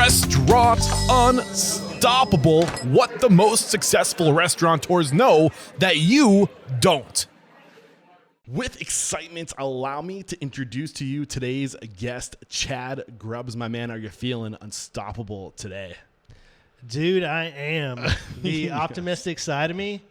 Restaurant Unstoppable. What the most successful restaurateurs know that you don't. With excitement, allow me to introduce to you today's guest, Chad Grubbs. My man, are you feeling unstoppable today? Dude, I am. The optimistic side of me,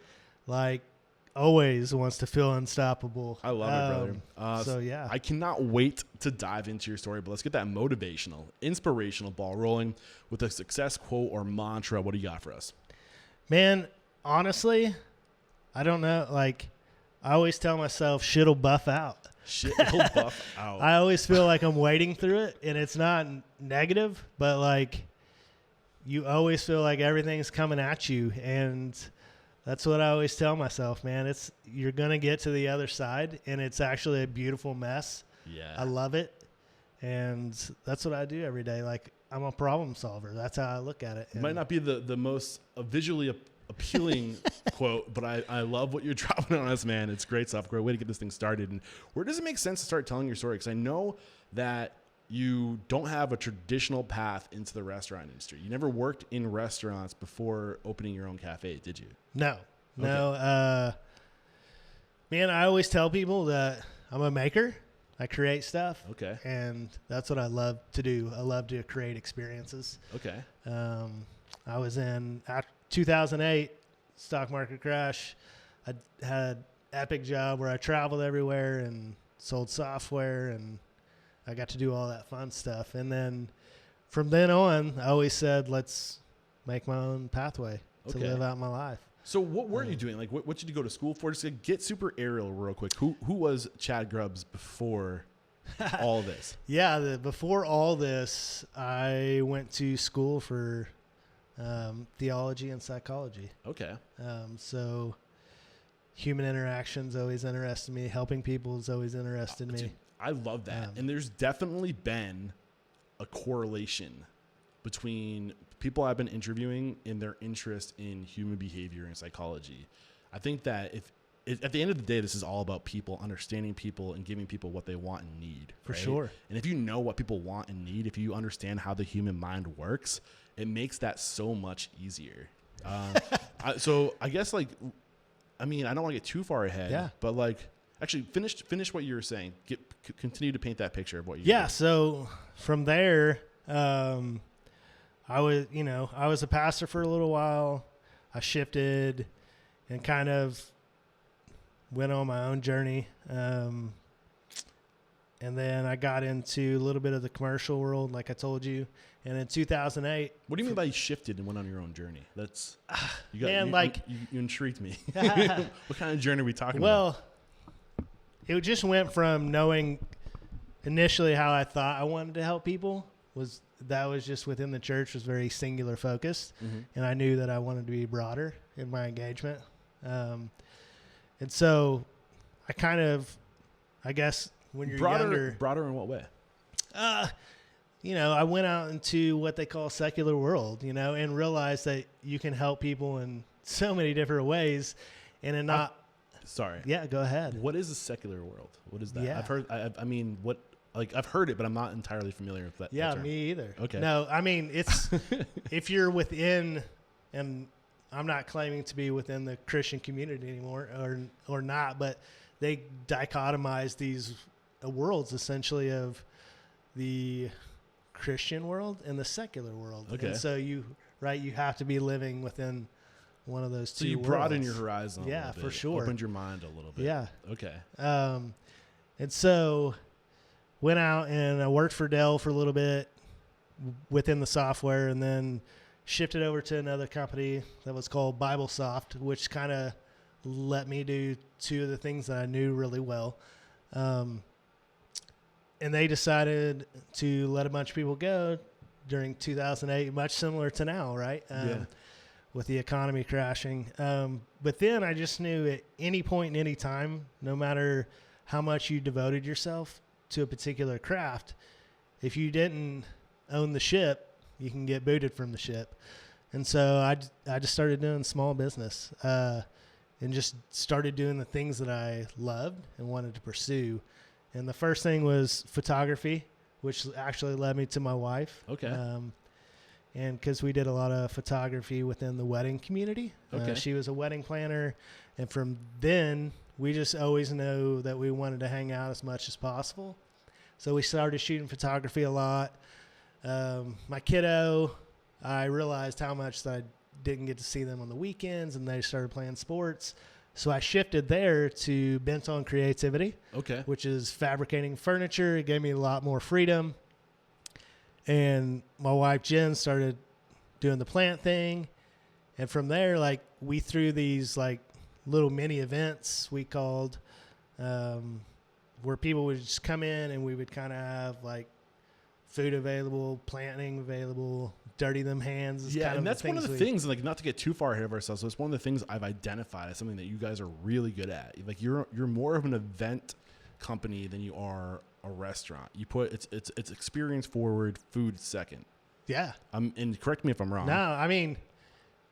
always wants to feel unstoppable. I love it, brother. So, yeah. I cannot wait to dive into your story, but let's get that motivational, inspirational ball rolling with a success quote or mantra. What do you got for us? Man, honestly, I don't know. I always tell myself, shit'll buff out. Shit'll buff out. I always feel like I'm wading through it, and it's not negative, but you always feel like everything's coming at you, and that's what I always tell myself, man. You're going to get to the other side, and it's actually a beautiful mess. Yeah. I love it, and that's what I do every day. I'm a problem solver. That's how I look at it. It might not be the most visually appealing quote, but I love what you're dropping on us, man. It's great stuff. Great way to get this thing started. And where does it make sense to start telling your story? Because I know that you don't have a traditional path into the restaurant industry. You never worked in restaurants before opening your own cafe, did you? No. Man, I always tell people that I'm a maker. I create stuff. Okay. And that's what I love to do. I love to create experiences. Okay. I was in 2008 stock market crash. I had an epic job where I traveled everywhere and sold software, and I got to do all that fun stuff. And then from then on, I always said, let's make my own pathway to live out my life. So what were you doing? What did you go to school for? Just to get super aerial real quick. Who was Chad Grubbs before all this? Yeah, before all this, I went to school for theology and psychology. Okay. So human interactions always interested me. Helping people has always interested me. Dude, I love that. And there's definitely been a correlation between people I've been interviewing in their interest in human behavior and psychology. I think that at the end of the day, this is all about people, understanding people and giving people what they want and need. For right? sure. And if you know what people want and need, if you understand how the human mind works, it makes that so much easier. So I guess I don't want to get too far ahead, but actually finish what you were saying. Continue to paint that picture of what you doing. So from there, I was a pastor for a little while. I shifted and kind of went on my own journey. And then I got into a little bit of the commercial world, like I told you. And in 2008. What do you mean by you shifted and went on your own journey? That's you intrigued me. What kind of journey are we talking about? Well, it just went from knowing initially how I thought I wanted to help people was just within the church, was very singular focused. Mm-hmm. And I knew that I wanted to be broader in my engagement. And so I kind of, I guess when you're younger. Broader in what way? I went out into what they call secular world, and realized that you can help people in so many different ways and not. Sorry. Yeah, go ahead. What is a secular world? What is that? Yeah. I've heard, I've heard it, but I'm not entirely familiar with that. Yeah, that term. Me either. Okay. No, it's, if you're within, and I'm not claiming to be within the Christian community anymore or not, but they dichotomize these worlds essentially of the Christian world and the secular world. Okay. And so you have to be living within one of those two worlds. So you broaden your horizon a little bit. Yeah, for sure. Opened your mind a little bit. Yeah. Okay. And so went out and I worked for Dell for a little bit within the software, and then shifted over to another company that was called BibleSoft, which kind of let me do two of the things that I knew really well. And they decided to let a bunch of people go during 2008, much similar to now, right? With the economy crashing. But then I just knew at any point in any time, no matter how much you devoted yourself to a particular craft, if you didn't own the ship, you can get booted from the ship. And so I just started doing small business and just started doing the things that I loved and wanted to pursue. And the first thing was photography, which actually led me to my wife. Okay. And because we did a lot of photography within the wedding community. Okay. She was a wedding planner. And from then, we just always know that we wanted to hang out as much as possible. So we started shooting photography a lot. My kiddo, I realized how much that I didn't get to see them on the weekends, and they started playing sports. So I shifted there to Bent on Creativity, which is fabricating furniture. It gave me a lot more freedom. And my wife, Jen, started doing the plant thing. And from there, like, we threw these, like, little mini events we called, where people would just come in and we would kind of have, like, food available, planting available, dirty them hands. Yeah, and that's one of the things, like, not to get too far ahead of ourselves, it's one of the things I've identified as something that you guys are really good at. Like, you're more of an event company than you are a restaurant. You put it's experience forward, food second. Yeah. And correct me if I'm wrong. No, I mean,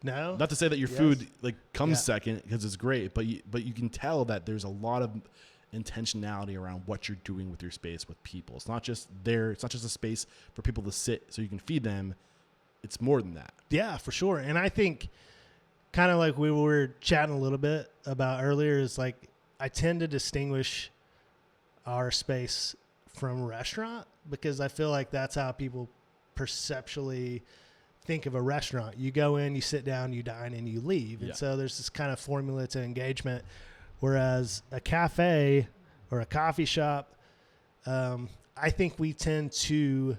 no. Not to say that your food like comes second, because it's great, but you can tell that there's a lot of intentionality around what you're doing with your space with people. It's not just a space for people to sit so you can feed them. It's more than that. Yeah, for sure. And I think, kind of like we were chatting a little bit about earlier, is like, I tend to distinguish our space from restaurant, because I feel like that's how people perceptually think of a restaurant. You go in, you sit down, you dine, and you leave. And so there's this kind of formula to engagement. Whereas a cafe or a coffee shop, I think we tend to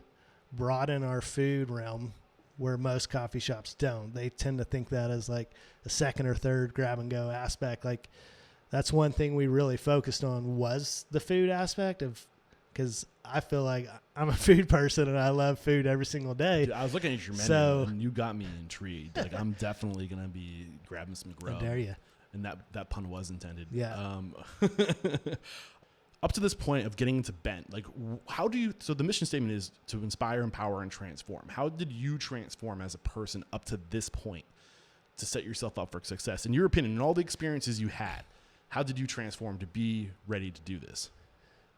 broaden our food realm where most coffee shops don't. They tend to think that as like a second or third grab and go aspect. Like, that's one thing we really focused on, was the food aspect of, because I feel like I'm a food person and I love food every single day. Dude, I was looking at your menu and you got me intrigued. Like, I'm definitely going to be grabbing some grub. I dare you. And that pun was intended. Yeah. Up to this point of getting into Bent, like, how do you, so the mission statement is to inspire, empower, and transform. How did you transform as a person up to this point to set yourself up for success? In your opinion, in all the experiences you had, how did you transform to be ready to do this?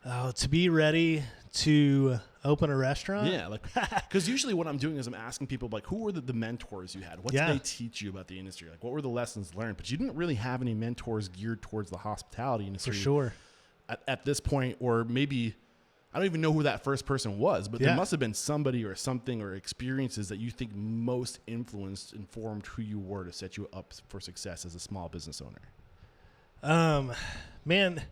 Oh, to be ready to open a restaurant? Yeah, like, because usually what I'm doing is I'm asking people, like, who were the mentors you had? What did they teach you about the industry? Like, what were the lessons learned? But you didn't really have any mentors geared towards the hospitality industry. For sure. At this point, or maybe, I don't even know who that first person was, but there must have been somebody or something or experiences that you think most informed who you were to set you up for success as a small business owner. Man,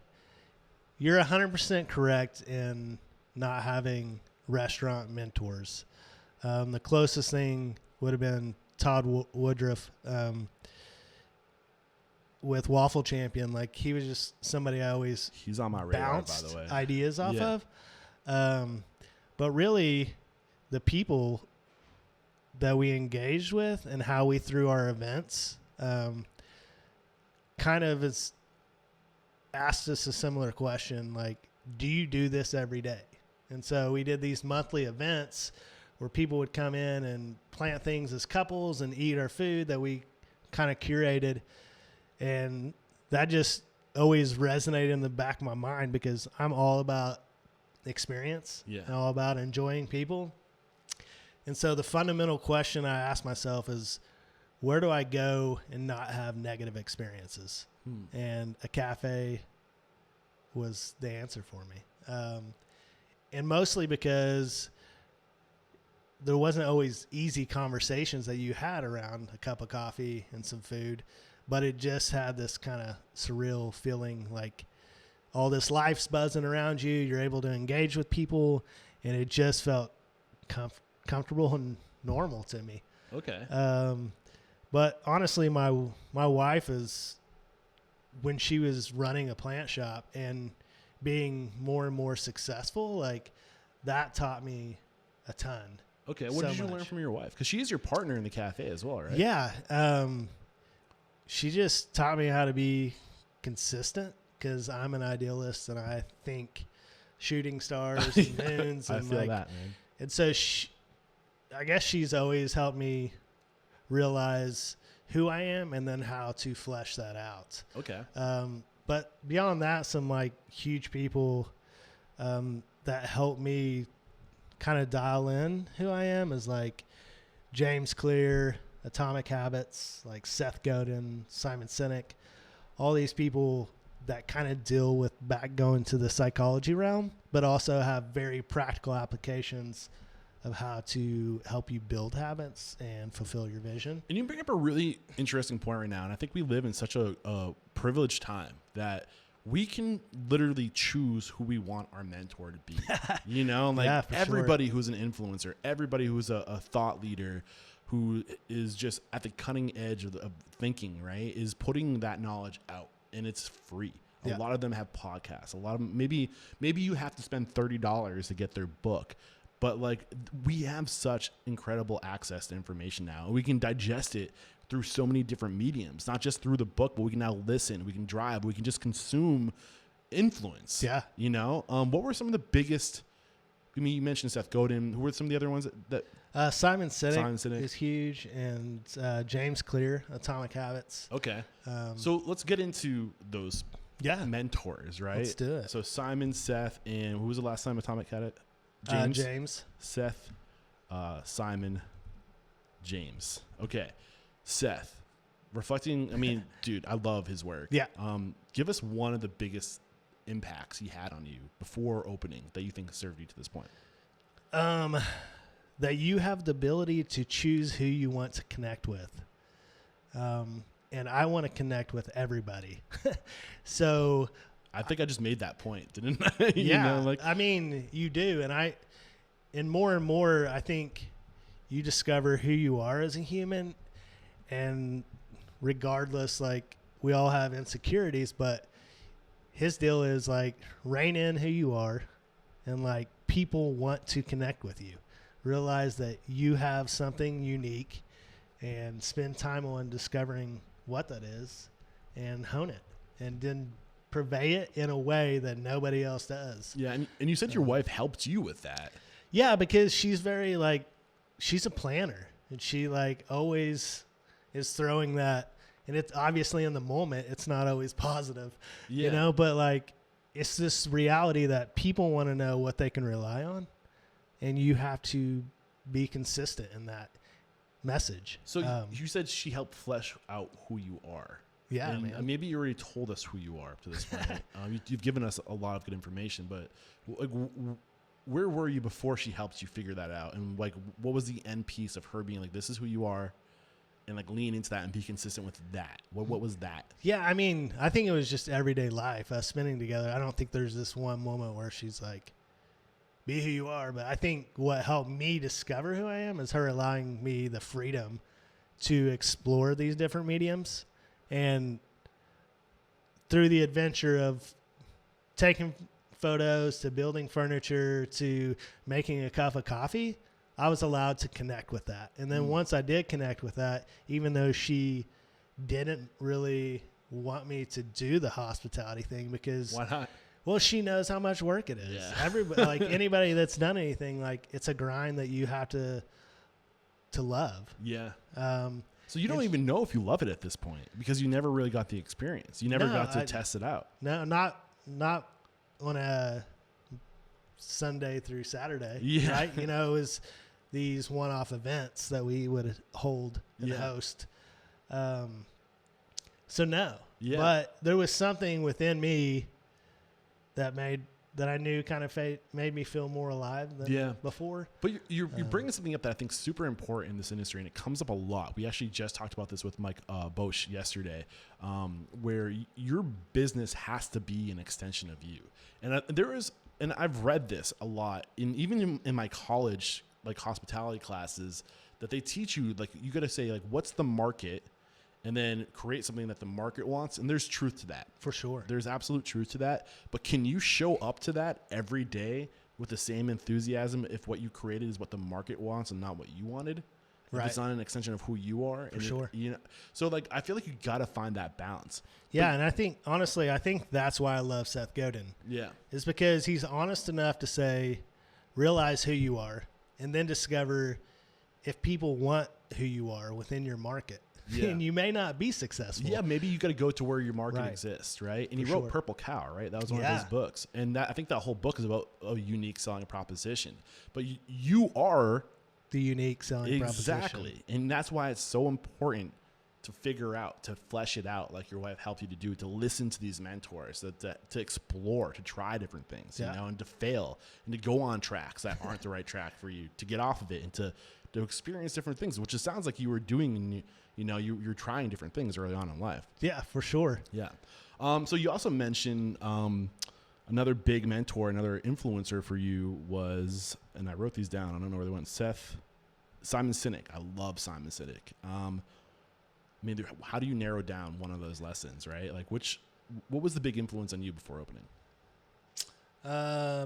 you're 100% correct in not having restaurant mentors. The closest thing would have been Todd Woodruff with Waffle Champion. Like, he was just somebody I always he's on my radar, bounced by the way, ideas off of. But really, the people that we engaged with and how we threw our events kind of is asked us a similar question, like, do you do this every day? And so we did these monthly events where people would come in and plant things as couples and eat our food that we kind of curated. And that just always resonated in the back of my mind, because I'm all about experience and all about enjoying people. And so the fundamental question I ask myself is, where do I go and not have negative experiences? And a cafe was the answer for me. And mostly because there wasn't always easy conversations that you had around a cup of coffee and some food, but it just had this kind of surreal feeling, like all this life's buzzing around you. You're able to engage with people, and it just felt comfortable and normal to me. Okay. But honestly, my wife is, when she was running a plant shop and being more and more successful, like, that taught me a ton. Okay. What did you learn from your wife? Because she is your partner in the cafe as well, right? Yeah. She just taught me how to be consistent, because I'm an idealist and I think shooting stars and moons. And I feel that, man. And so I guess she's always helped me realize who I am and then how to flesh that out. Okay. But beyond that, some like huge people that help me kind of dial in who I am is like James Clear, Atomic Habits, like Seth Godin, Simon Sinek, all these people that kind of deal with going to the psychology realm, but also have very practical applications of how to help you build habits and fulfill your vision. And you bring up a really interesting point right now. And I think we live in such a privileged time that we can literally choose who we want our mentor to be. You know, like yeah, everybody who's an influencer, everybody who's a thought leader, who is just at the cutting edge of thinking, right, is putting that knowledge out, and it's free. A lot of them have podcasts. A lot of them, maybe you have to spend $30 to get their book, but like we have such incredible access to information now. We can digest it through so many different mediums, not just through the book, but we can now listen, we can drive, we can just consume influence. Yeah. You know, what were some of the biggest, I mean, you mentioned Seth Godin. Who were some of the other ones that Simon Sinek is huge, and James Clear, Atomic Habits. Okay. So let's get into those mentors, right? Let's do it. So Simon, Seth, and who was the last time Atomic had it? James. Seth, Simon, James. Okay. Seth, reflecting, I mean, dude, I love his work. Yeah. Give us one of the biggest impacts he had on you before opening that you think served you to this point. That you have the ability to choose who you want to connect with. And I want to connect with everybody. So I think I just made that point, didn't I? Yeah. I mean, you do. And more, I think you discover who you are as a human. And regardless, like, we all have insecurities, but his deal is like, rein in who you are, and like, people want to connect with you. Realize that you have something unique, and spend time on discovering what that is and hone it, and then purvey it in a way that nobody else does. Yeah. And you said your wife helped you with that. Yeah, because she's very like, she's a planner, and she like always is throwing that, and it's obviously in the moment, it's not always positive, you know, but like, it's this reality that people want to know what they can rely on, and you have to be consistent in that message. So you said she helped flesh out who you are. Yeah, and man. Maybe you already told us who you are up to this point. You've given us a lot of good information, but like, where were you before she helped you figure that out? And like, what was the end piece of her being like, this is who you are, and like lean into that and be consistent with that? What was that? Yeah, I mean, I think it was just everyday life, us spending together. I don't think there's this one moment where she's like, be who you are. But I think what helped me discover who I am is her allowing me the freedom to explore these different mediums. And through the adventure of taking photos to building furniture to making a cup of coffee, I was allowed to connect with that. And then once I did connect with that, even though she didn't really want me to do the hospitality thing, because why not? Well, she knows how much work it is. Yeah. Everybody, like anybody that's done anything, like, it's a grind that you have to love. Yeah. So you don't even know if you love it at this point, because you never really got the experience. You never got to test it out. No, not on a Sunday through Saturday. Yeah. Right? You know, it was these one-off events that we would hold and host. So no. Yeah. But there was something within me that I knew kind of made me feel more alive than before. But you're bringing something up that I think is super important in this industry, and it comes up a lot. We actually just talked about this with Mike Bosch yesterday, where your business has to be an extension of you. And I've read this a lot, even in my college, like hospitality classes, that they teach you, like, you got to say, like, what's the market, and then create something that the market wants. And there's truth to that. For sure. There's absolute truth to that. But can you show up to that every day with the same enthusiasm if what you created is what the market wants and not what you wanted? Right. If it's not an extension of who you are. For sure. So like, I feel like you got to find that balance. Yeah. And I think, honestly, that's why I love Seth Godin. Yeah. Is because he's honest enough to say, realize who you are, and then discover if people want who you are within your market. Yeah. And you may not be successful. Yeah, maybe you got to go to where your market exists, right? And he wrote Purple Cow, right? That was one of his books. And I think that whole book is about a unique selling proposition. But you are the unique selling proposition. Exactly. And that's why it's so important to figure out, to flesh it out like your wife helped you to do, to listen to these mentors, to explore, to try different things, you know, and to fail and to go on tracks that aren't the right track for you, to get off of it and to experience different things, which it sounds like you were doing. And you're trying different things early on in life. Yeah, for sure. Yeah. So you also mentioned another big mentor, another influencer for you was, and I wrote these down, I don't know where they went, Simon Sinek. I love Simon Sinek. I mean, how do you narrow down one of those lessons, right? Like what was the big influence on you before opening?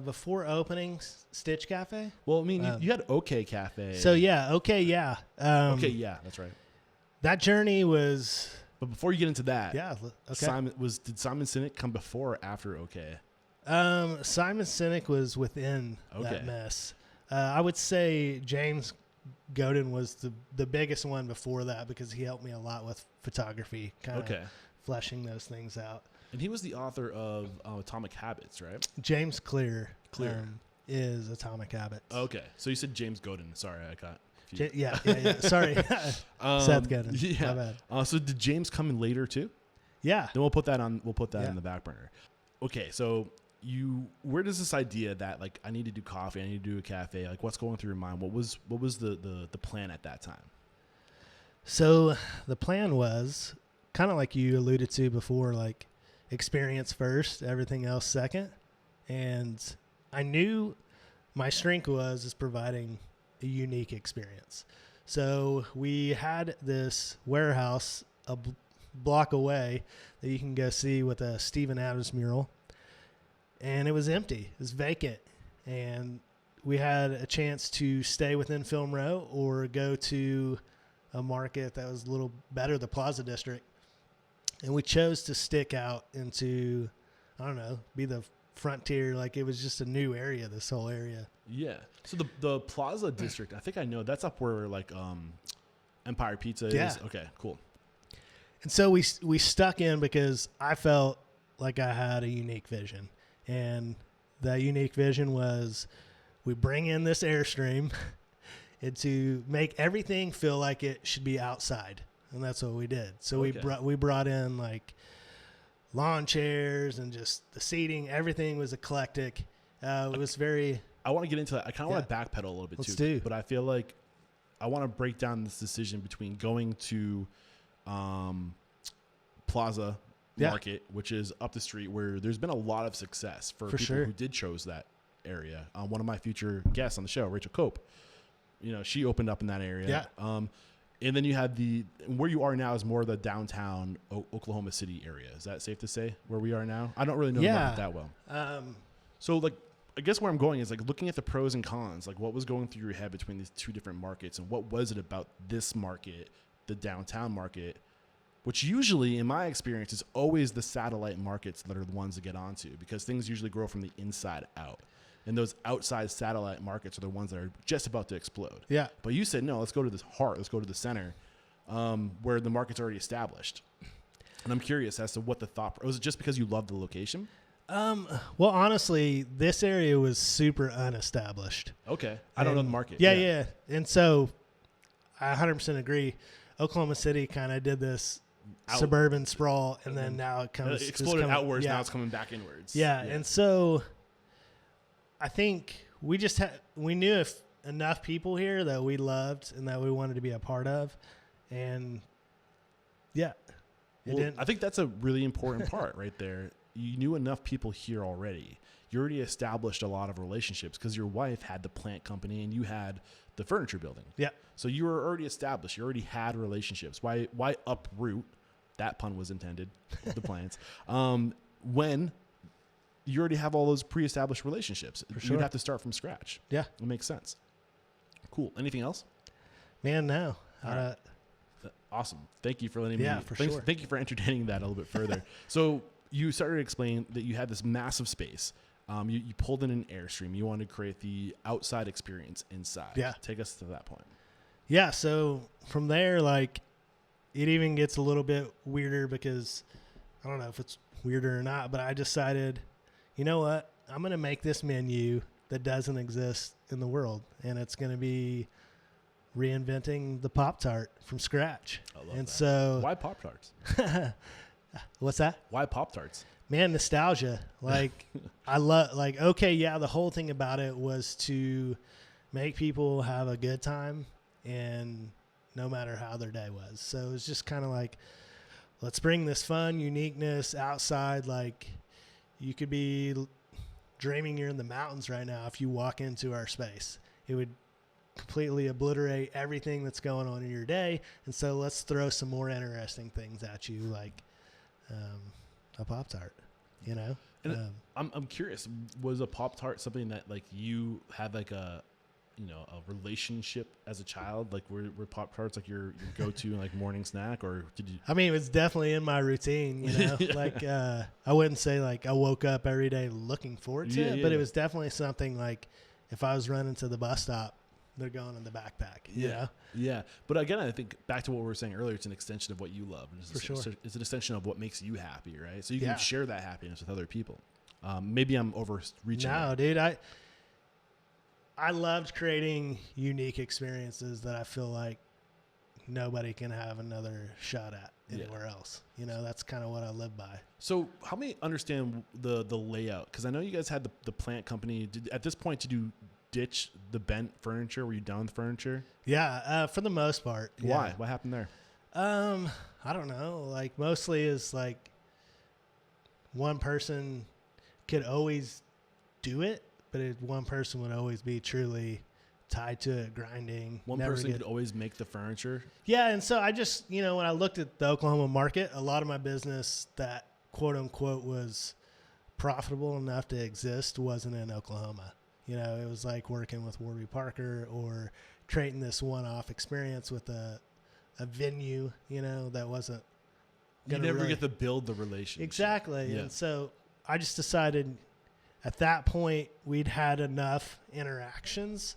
Before opening Stitch Cafe? Well, I mean, you had OK Cafe. So yeah, OK, yeah. OK, yeah, that's right. That journey was... But before you get into that, yeah, okay. Did Simon Sinek come before or after OK? Simon Sinek was within that mess. I would say James Godin was the biggest one before that because he helped me a lot with photography, kind of fleshing those things out. And he was the author of Atomic Habits, right? James Clear is Atomic Habits. Okay, so you said James Godin. Sorry, I got... Yeah. Sorry. Seth Godin. Yeah. My bad. So did James come in later too? Yeah. Then we'll put that in the back burner. Okay. So where does this idea that like I need to do coffee, I need to do a cafe, like what's going through your mind? What was the plan at that time? So the plan was kind of like you alluded to before, like experience first, everything else second. And I knew my strength is providing a unique experience. So we had this warehouse a block away that you can go see with a Stephen Adams mural, and it was empty, it was vacant, and we had a chance to stay within Film Row or go to a market that was a little better, the Plaza District, and we chose to stick out into, I don't know, be the frontier. Like it was just a new area, this whole area. Yeah. So the Plaza District, I think I know, that's up where like Empire Pizza is. Okay, cool. And so we stuck in because I felt like I had a unique vision. And that unique vision was we bring in this Airstream and to make everything feel like it should be outside. And that's what we did. So we brought in like lawn chairs and just the seating. Everything was eclectic. It was very... I want to get into that. I kind of want to backpedal a little bit too. But I feel like I want to break down this decision between going to Plaza Market, which is up the street, where there's been a lot of success for people who did chose that area. One of my future guests on the show, Rachel Cope, she opened up in that area. Yeah. And then you had where you are now is more the downtown Oklahoma City area. Is that safe to say where we are now? I don't really know about it that well. So like, I guess where I'm going is like looking at the pros and cons, like what was going through your head between these two different markets, and what was it about this market, the downtown market, which usually in my experience is always the satellite markets that are the ones to get onto, because things usually grow from the inside out. And those outside satellite markets are the ones that are just about to explode. Yeah. But you said, no, let's go to this heart. Let's go to the center where the market's already established. And I'm curious as to what the thought, was it just because you loved the location? Well, honestly, this area was super unestablished. Okay. I don't know the market. Yeah. And so I 100% agree. Oklahoma City kind of did this suburban sprawl, and then now it comes... It exploded outwards, now it's coming back inwards. Yeah. And so I think we knew if enough people here that we loved and that we wanted to be a part of. And I think that's a really important part right there. You knew enough people here already. You already established a lot of relationships because your wife had the plant company and you had the furniture building. Yeah. So you were already established. You already had relationships. Why uproot? That pun was intended with the plants. When you already have all those pre-established relationships, you'd have to start from scratch. Yeah. It makes sense. Cool. Anything else? Man, no. Awesome. Thank you for letting me. Sure. Thank you for entertaining that a little bit further. So you started to explain that you had this massive space. You pulled in an Airstream. You wanted to create the outside experience inside. Yeah. Take us to that point. Yeah. So from there, like, it even gets a little bit weirder because I don't know if it's weirder or not, but I decided, you know what? I'm going to make this menu that doesn't exist in the world. And it's going to be reinventing the Pop Tart from scratch. I love and that. so Why Pop Tarts? What's that? Why Pop Tarts? Man, nostalgia. Like I love, like, okay, yeah, the whole thing about it was to make people have a good time, and no matter how their day was. So it was just kind of like, let's bring this fun uniqueness outside. Like, you could be dreaming you're in the mountains right now. If you walk into our space, it would completely obliterate everything that's going on in your day. And so let's throw some more interesting things at you, like a Pop-Tart, you know? And I'm curious, was a Pop-Tart something that, like, you had, like, a relationship as a child? Like, were Pop-Tarts like your go-to like morning snack, or did you? I mean, it was definitely in my routine, you know. Yeah. Like, I wouldn't say like I woke up every day looking forward to it, but it was definitely something like if I was running to the bus stop, they're going in the backpack. You know? Yeah. But again, I think back to what we were saying earlier, it's an extension of what you love. For sure. It's an extension of what makes you happy, right? So you can share that happiness with other people. Maybe I'm overreaching. No, dude, I loved creating unique experiences that I feel like nobody can have another shot at anywhere else. You know, that's kind of what I live by. So help me understand the layout, because I know you guys had the plant company. At this point, did you ditch the bent furniture? Were you done with furniture? Yeah, for the most part. Why? Yeah. What happened there? I don't know. Like, mostly is like one person could always do it, but one person would always be truly tied to it, grinding. One person could always make the furniture? Yeah, and so I just, you know, when I looked at the Oklahoma market, a lot of my business that quote-unquote was profitable enough to exist wasn't in Oklahoma. You know, it was like working with Warby Parker or creating this one-off experience with a venue, you know, that wasn't going to You never get to build the relationship. Exactly. Yeah. And so I just decided at that point we'd had enough interactions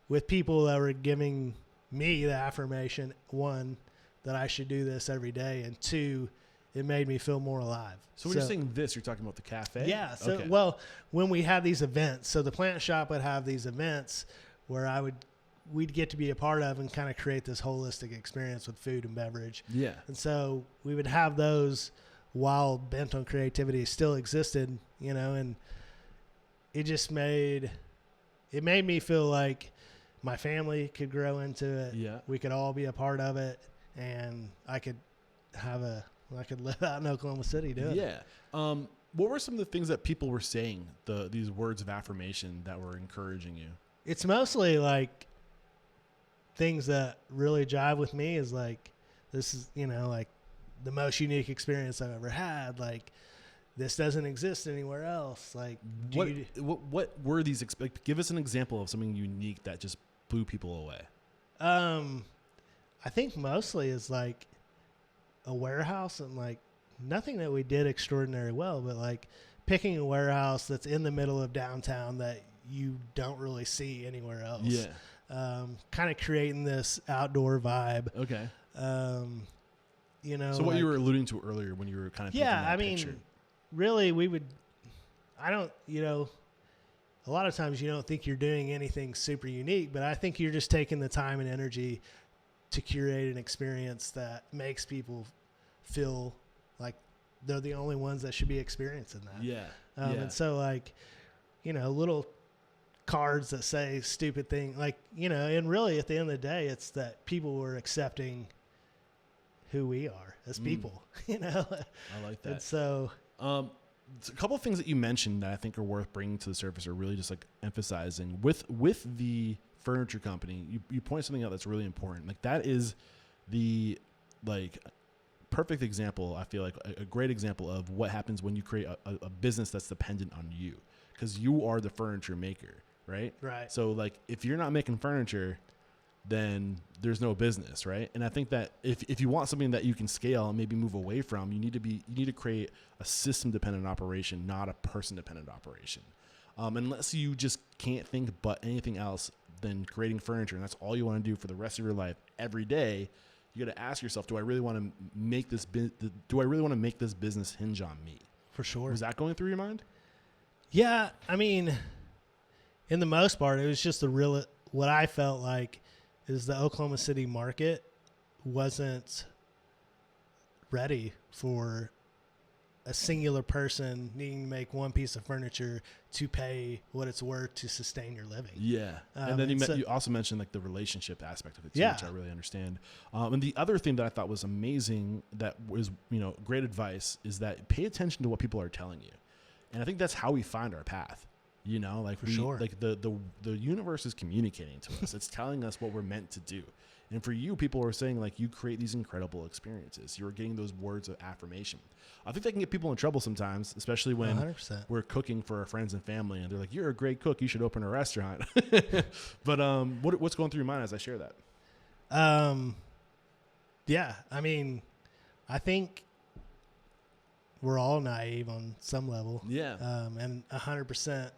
with people that were giving me the affirmation, one, that I should do this every day, and two, it made me feel more alive. So when you're saying this, you're talking about the cafe? Yeah. So, well, when we had these events, so the Plant Shoppe would have these events where we'd get to be a part of and kind of create this holistic experience with food and beverage. Yeah. And so we would have those while Bent on Creativity still existed, you know, and it just made me feel like my family could grow into it. Yeah. We could all be a part of it, and I could live out in Oklahoma City doing it. Yeah. What were some of the things that people were saying, these words of affirmation that were encouraging you? It's mostly like things that really jive with me is like, this is, you know, like the most unique experience I've ever had. Like, this doesn't exist anywhere else. Like, what were these? Like, give us an example of something unique that just blew people away. I think mostly is like a warehouse, and like nothing that we did extraordinary well, but like picking a warehouse that's in the middle of downtown that you don't really see anywhere else. Yeah. Kind of creating this outdoor vibe. Okay. You know. So what you were alluding to earlier when you were kind of picture. Really, you know, a lot of times you don't think you're doing anything super unique, but I think you're just taking the time and energy to curate an experience that makes people feel like they're the only ones that should be experiencing that. Yeah. And so, like, you know, little cards that say stupid thing, like, you know, and really at the end of the day, it's that people were accepting who we are as people, you know? I like that. And so, a couple of things that you mentioned that I think are worth bringing to the surface, or really just like emphasizing with the furniture company. You point something out that's really important. Like, that is the perfect example. I feel like a great example of what happens when you create a business that's dependent on you, because you are the furniture maker, right? Right. So like, if you're not making furniture, then there's no business, right? And I think that if you want something that you can scale and maybe move away from, you need to create a system-dependent operation, not a person-dependent operation. Unless you just can't think but anything else than creating furniture, and that's all you want to do for the rest of your life every day, you got to ask yourself, do I really want to make this business hinge on me? For sure. Was that going through your mind? Yeah, I mean, in the most part, it was just what I felt like is the Oklahoma City market wasn't ready for a singular person needing to make one piece of furniture to pay what it's worth to sustain your living. Yeah. And then you also mentioned like the relationship aspect of it too, Yeah. which I really understand. And the other thing that I thought was amazing that was, great advice is that pay attention to what people are telling you. And I think that's how we find our path. Like sure. Like the universe is communicating to us. It's telling us what we're meant to do. And for you, people are saying like you create these incredible experiences. You're getting those words of affirmation. I think that can get people in trouble sometimes, especially when 100%. we're cooking for our friends and family, and they're like, "You're a great cook. You should open a restaurant." But what's going through your mind as I share that? Yeah. I mean, I think we're all naive on some level. Yeah. And 100%.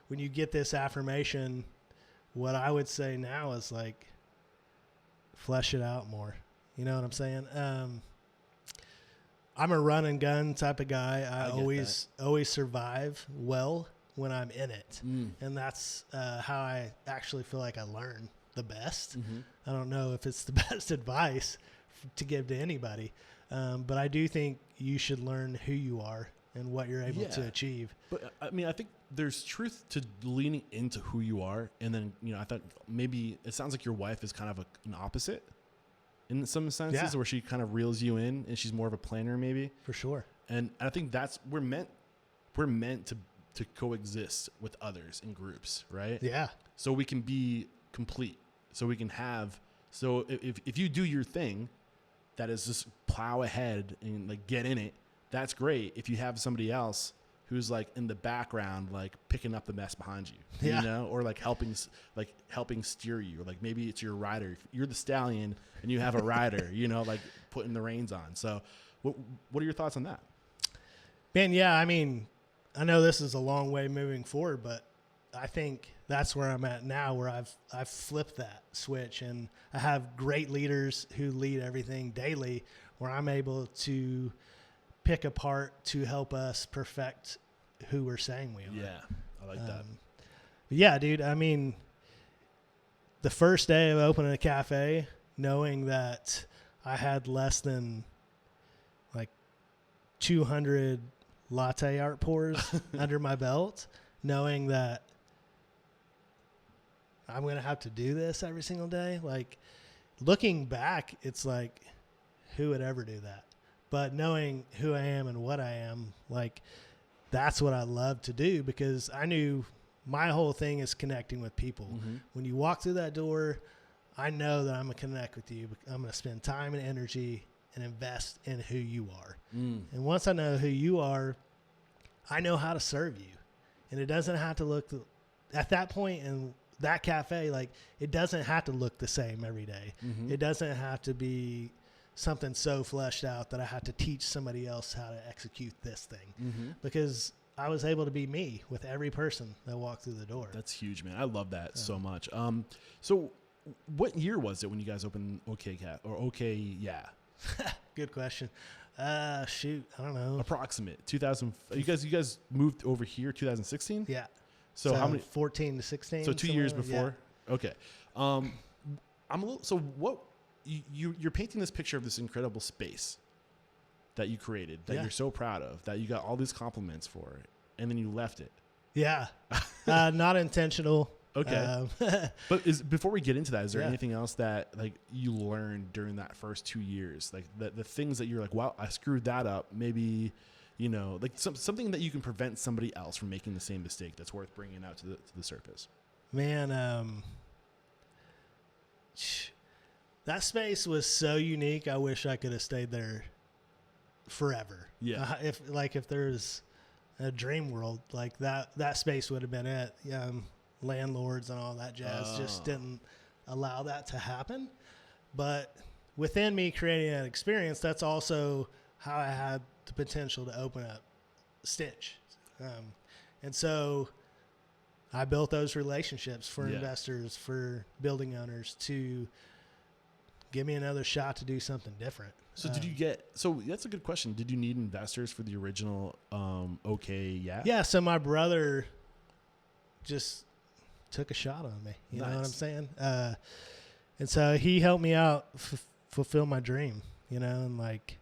When you get this affirmation, what I would say now is like, flesh it out more. You know what I'm saying? I'm a run and gun type of guy. I always survive well when I'm in it. And that's how I actually feel like I learn the best. Mm-hmm. I don't know if it's the best advice to give to anybody, but I do think you should learn who you are and what you're able to achieve. But I mean, I think there's truth to leaning into who you are. And then, I thought maybe it sounds like your wife is kind of an opposite in some senses, where she kind of reels you in and she's more of a planner maybe. For sure. And I think we're meant to coexist with others in groups, right? Yeah. So we can be complete. So we can so if you do your thing, that is just plow ahead and like get in it, that's great. If you have somebody else who's like in the background, like picking up the mess behind you, or like helping steer you, or like maybe it's your rider. You're the stallion and you have a rider, like putting the reins on. So what are your thoughts on that? Man, yeah, I mean, I know this is a long way moving forward, but I think that's where I'm at now, where I've flipped that switch, and I have great leaders who lead everything daily, where I'm able to pick apart to help us perfect who we're saying we are. Yeah, I like that. Yeah, dude. I mean, the first day of opening a cafe, knowing that I had less than like 200 latte art pours under my belt, knowing that I'm going to have to do this every single day. Like, looking back, it's like, who would ever do that? But knowing who I am and what I am, like, that's what I love to do, because I knew my whole thing is connecting with people. Mm-hmm. When you walk through that door, I know that I'm going to connect with you. I'm going to spend time and energy and invest in who you are. And once I know who you are, I know how to serve you. And it doesn't have to look, at that point in that cafe, like, it doesn't have to look the same every day. Mm-hmm. It doesn't have to be something so fleshed out that I have to teach somebody else how to execute this thing, because I was able to be me with every person that walked through the door. That's huge, man. I love that so much. So what year was it when you guys opened OK Cat or OK? Yeah. Good question. Shoot, I don't know. Approximate 2000. You guys moved over here 2016. Yeah. So how many? 14 to 16. So 2 years before. Yeah. Okay. I'm a little. So what? You're painting this picture of this incredible space that you created, that you're so proud of, that you got all these compliments for, and then you left it. Yeah. Not intentional. Okay. But before we get into that, is there anything else that like you learned during that first 2 years? Like the things that you're like, wow, I screwed that up. Maybe, like something that you can prevent somebody else from making the same mistake that's worth bringing out to the surface. Man, that space was so unique. I wish I could have stayed there forever. Yeah. If there's a dream world, like that space would have been it. Landlords and all that jazz just didn't allow that to happen. But within me creating that experience, that's also how I had the potential to open up Stitch. And so I built those relationships for investors, for building owners, to give me another shot to do something different. So so that's a good question. Did you need investors for the original OK? Yeah. Yeah. So my brother just took a shot on me. You know what I'm saying? And so he helped me out fulfill my dream, and like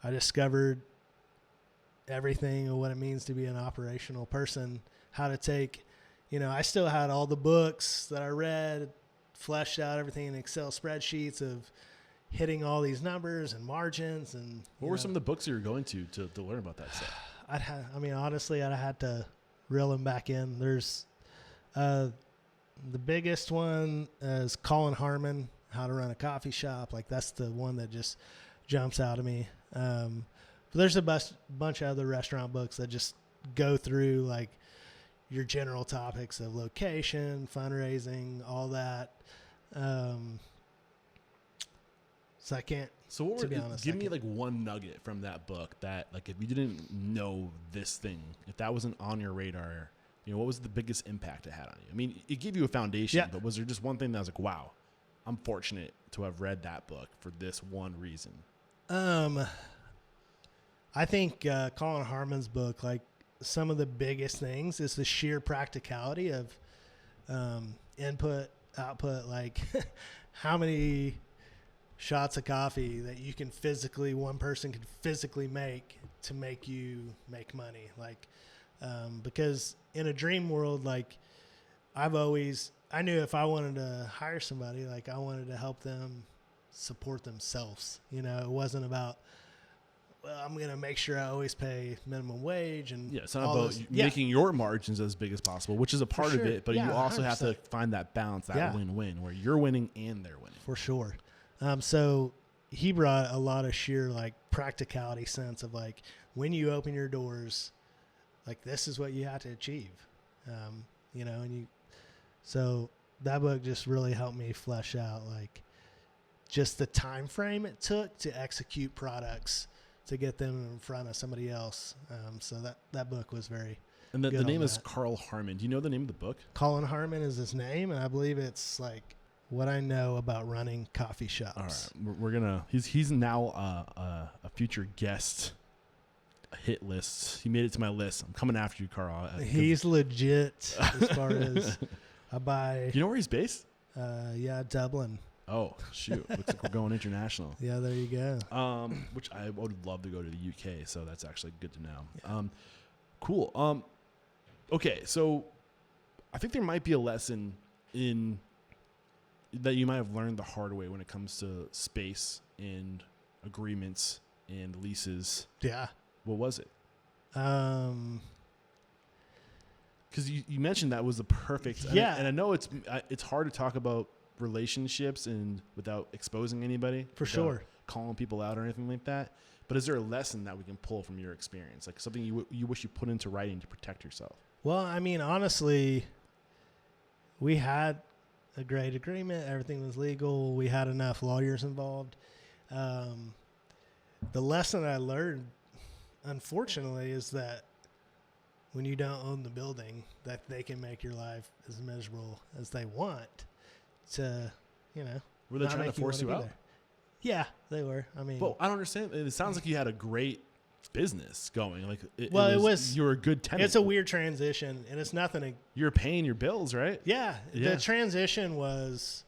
I discovered everything of what it means to be an operational person, how to take, I still had all the books that I read, fleshed out everything in Excel spreadsheets of hitting all these numbers and margins. And what were some of the books you were going to learn about that stuff? Honestly, I had to reel them back in. There's the biggest one is Colin Harmon, How to Run a Coffee Shop. Like that's the one that just jumps out at me. But there's a bunch of other restaurant books that just go through like your general topics of location, fundraising, all that. So I can't. So what give me like one nugget from that book that like if you didn't know this thing, if that wasn't on your radar, what was the biggest impact it had on you? I mean, it gave you a foundation, but was there just one thing that was like, wow, I'm fortunate to have read that book for this one reason? I think Colin Harmon's book, like some of the biggest things is the sheer practicality of input, output, like how many shots of coffee that you can one person can physically make to make you make money. Like, because in a dream world, like I knew if I wanted to hire somebody, like I wanted to help them support themselves. It wasn't about, well, I'm going to make sure I always pay minimum wage. And it's not about making your margins as big as possible, which is a part of it, but you also 100%. Have to find that balance, that win-win where you're winning and they're winning. For sure. So he brought a lot of sheer like practicality sense of like when you open your doors, like this is what you have to achieve, so that book just really helped me flesh out like just the time frame it took to execute products to get them in front of somebody else. So that book was very And the name is Carl Harmon. Do you know the name of the book? Colin Harmon is his name, and I believe it's like what I know about running coffee shops. All right, we're gonna. He's now a future guest. Hit list. He made it to my list. I'm coming after you, Carl. He's legit as far as I buy. You know where he's based? Dublin. Oh shoot! Looks like we're going international. Yeah, there you go. Which I would love to go to the UK, so that's actually good to know. Yeah. Cool. Okay, so I think there might be a lesson in that you might have learned the hard way when it comes to space and agreements and leases. Yeah. What was it? Because you mentioned that was the perfect. Yeah. And I know it's hard to talk about relationships and without exposing anybody. For sure. Calling people out or anything like that. But is there a lesson that we can pull from your experience? Like something you wish you put into writing to protect yourself? Well, I mean, honestly, we had a great agreement. Everything was legal. We had enough lawyers involved. The lesson I learned, unfortunately, is that when you don't own the building, that they can make your life as miserable as they want to, Were they trying to force you out? There. Yeah, they were. I mean, well, I don't understand. It sounds like you had a great business going. Like, you were a good tenant. It's a weird transition, and it's nothing. You're paying your bills, right? Yeah. The transition was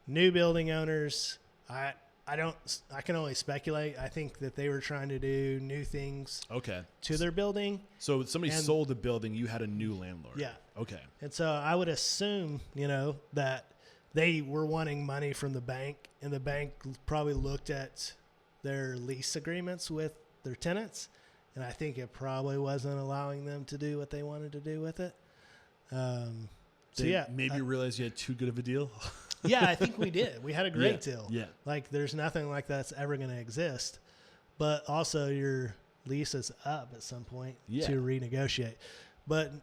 new building owners. I can only speculate. I think that they were trying to do new things. To their building. So somebody sold the building. You had a new landlord. Yeah. Okay. And so I would assume, that they were wanting money from the bank, and the bank probably looked at their lease agreements with their tenants, and I think it probably wasn't allowing them to do what they wanted to do with it. Maybe you realized you had too good of a deal. Yeah, I think we did. We had a great deal. Yeah. Like there's nothing like that's ever going to exist, but also your lease is up at some point to renegotiate. But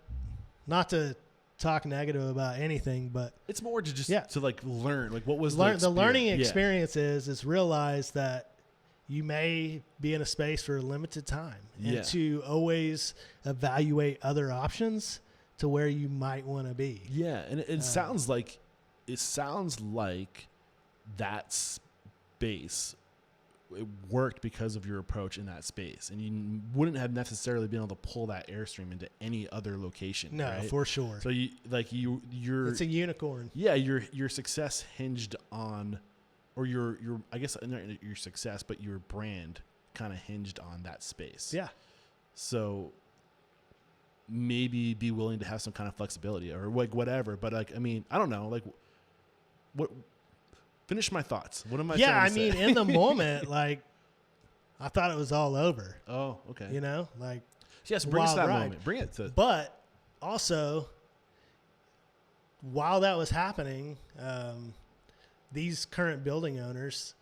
not to talk negative about anything, but it's more to just to like learn, like what was the learning experience is realize that you may be in a space for a limited time, and to always evaluate other options to where you might want to be. Yeah. And it sounds like that space it worked because of your approach in that space, and you wouldn't have necessarily been able to pull that Airstream into any other location. No, right? for sure. So you're it's a unicorn. Yeah, your success hinged on, or your I guess not your success, but your brand kind of hinged on that space. Yeah. So maybe be willing to have some kind of flexibility or like whatever. But like, I mean, I don't know. Like, what? Finish my thoughts. What am I? Yeah, trying to say? in the moment, like, I thought it was all over. Oh, okay. You know, like, yes, bring us that ride. moment. Bring it to. But also, while that was happening, these current building owners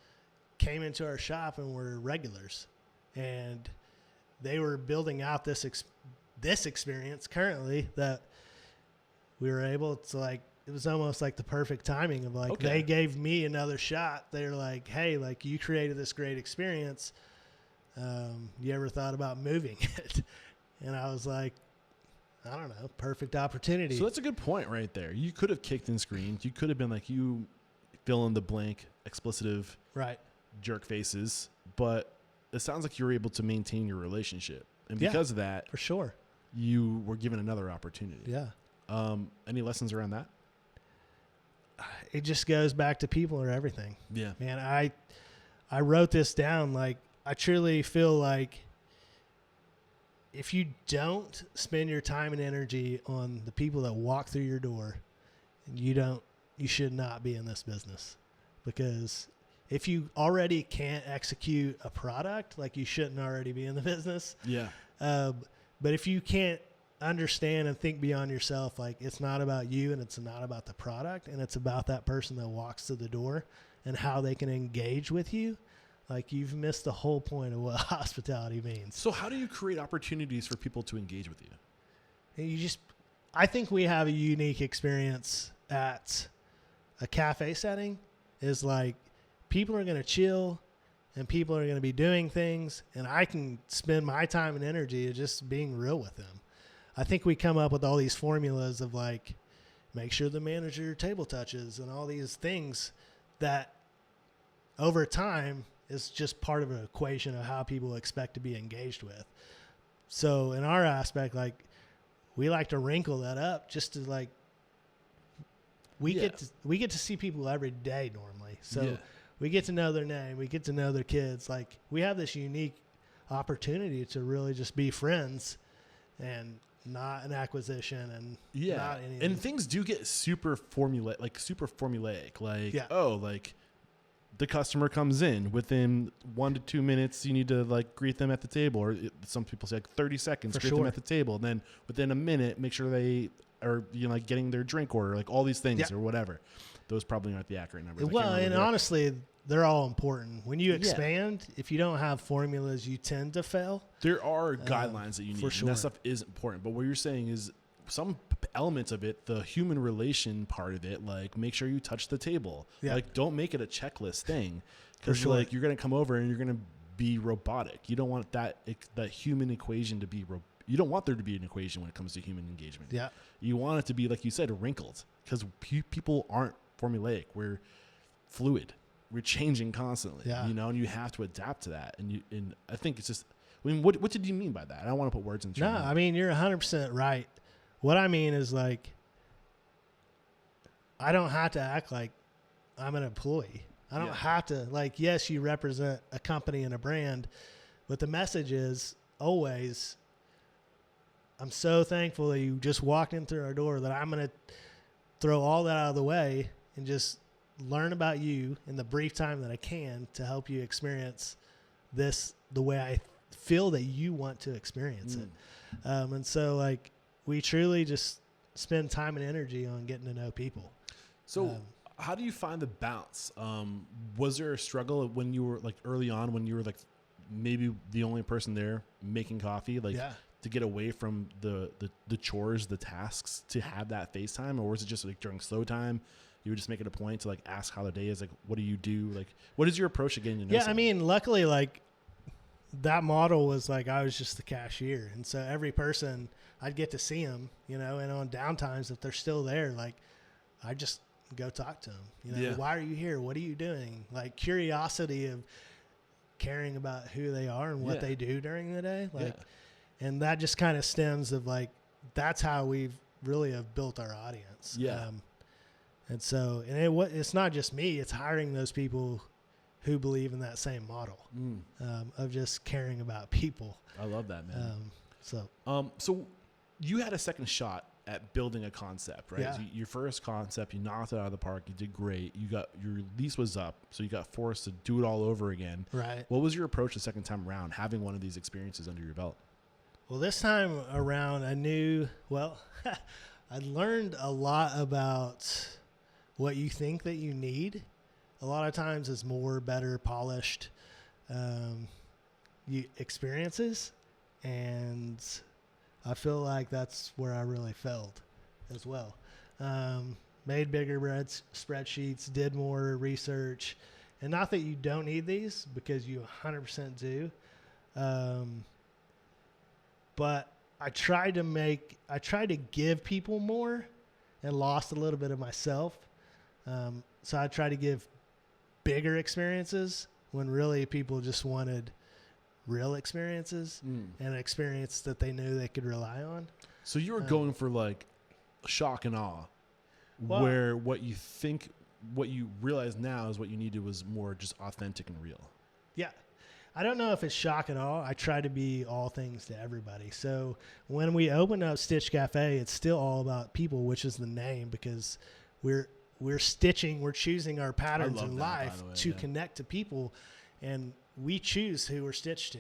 came into our shop and were regulars, and they were building out this experience currently that we were able to, like, it was almost like the perfect timing of, like, they gave me another shot. They're like, hey, like, you created this great experience. You ever thought about moving it? And I was like, I don't know, perfect opportunity. So that's a good point right there. You could have kicked and screamed. You could have been like, you fill in the blank, explicitive, right, jerk faces. But it sounds like you were able to maintain your relationship. And because of that, for sure, you were given another opportunity. Yeah. Any lessons around that? It just goes back to people are everything. Yeah. Man, I wrote this down. Like, I truly feel like if you don't spend your time and energy on the people that walk through your door, you should not be in this business. Because if you already can't execute a product, like, you shouldn't already be in the business. Yeah. But if you can't understand and think beyond yourself, like, it's not about you and it's not about the product, and it's about that person that walks through the door and how they can engage with you, like, you've missed the whole point of what hospitality means. So how do you create opportunities for people to engage with you? And I think we have a unique experience at a cafe setting, is like, people are going to chill and people are going to be doing things, and I can spend my time and energy just being real with them. I think we come up with all these formulas of, like, make sure the manager table touches and all these things that over time is just part of an equation of how people expect to be engaged with. So in our aspect, like, we like to wrinkle that up just to, like, we get to see people every day normally. So we get to know their name, we get to know their kids. Like, we have this unique opportunity to really just be friends and not an acquisition and not anything. And things do get super formulaic. Like, oh, like, the customer comes in within 1 to 2 minutes. You need to, like, greet them at the table, or some people say, like, 30 seconds, greet them at the table. And then within a minute, make sure they are, like, getting their drink order, like, all these things or whatever. Those probably aren't the accurate numbers. Well, and honestly, they're all important. When you expand, if you don't have formulas, you tend to fail. There are guidelines that you need. For sure. And that stuff is important. But what you're saying is some elements of it, the human relation part of it, like, make sure you touch the table. Yeah. Like, don't make it a checklist thing. Because, like, you're going to come over and you're going to be robotic. You don't want that human equation to be you don't want there to be an equation when it comes to human engagement. Yeah. You want it to be, like you said, wrinkled. Because people aren't formulaic. We're fluid. We're changing constantly, and you have to adapt to that. And I think it's just, I mean, what did you mean by that? I don't want to put words in. No, I mean, you're 100% right. What I mean is, like, I don't have to act like I'm an employee. I don't have to, like, yes, you represent a company and a brand, but the message is always, I'm so thankful that you just walked in through our door, that I'm going to throw all that out of the way and just learn about you in the brief time that I can to help you experience this the way I feel that you want to experience it. And so, like, we truly just spend time and energy on getting to know people. So how do you find the balance? Was there a struggle when you were, like, early on, when you were, like, maybe the only person there making coffee, like, to get away from the chores, the tasks, to have that FaceTime? Or was it just, like, during slow time, you would just make it a point to, like, ask how the day is? Like, what do you do? Like, what is your approach to getting to know someone? I mean, luckily, like, that model was, like, I was just the cashier. And so every person, I'd get to see them, and on downtimes, if they're still there, like, I just go talk to them. Why are you here? What are you doing? Like, curiosity of caring about who they are and what Yeah. they do during the day. Like, Yeah. and that just kind of stems of like, that's how we've really have built our audience. Yeah. And so, and it's not just me, it's hiring those people who believe in that same model of just caring about people. I love that, man. So you had a second shot at building a concept, right? Yeah. So your first concept, you knocked it out of the park. You did great. Your lease was up, so you got forced to do it all over again. Right. What was your approach the second time around, having one of these experiences under your belt? Well, this time around, I learned a lot about what you think that you need. A lot of times it's more, better, polished experiences. And I feel like that's where I really failed as well. Made bigger spreadsheets, did more research. And not that you don't need these, because you 100% do. But I tried to give people more and lost a little bit of myself. So I tried to give bigger experiences when really people just wanted real experiences and an experience that they knew they could rely on. So you were going for like shock and awe, Well, where what you realize now is what you needed was more just authentic and real. Yeah. I don't know if it's shock and awe. I try to be all things to everybody. So when we opened up Stitch Cafe, it's still all about people, which is the name, because we're choosing our patterns in life to connect to people, and we choose who we're stitched to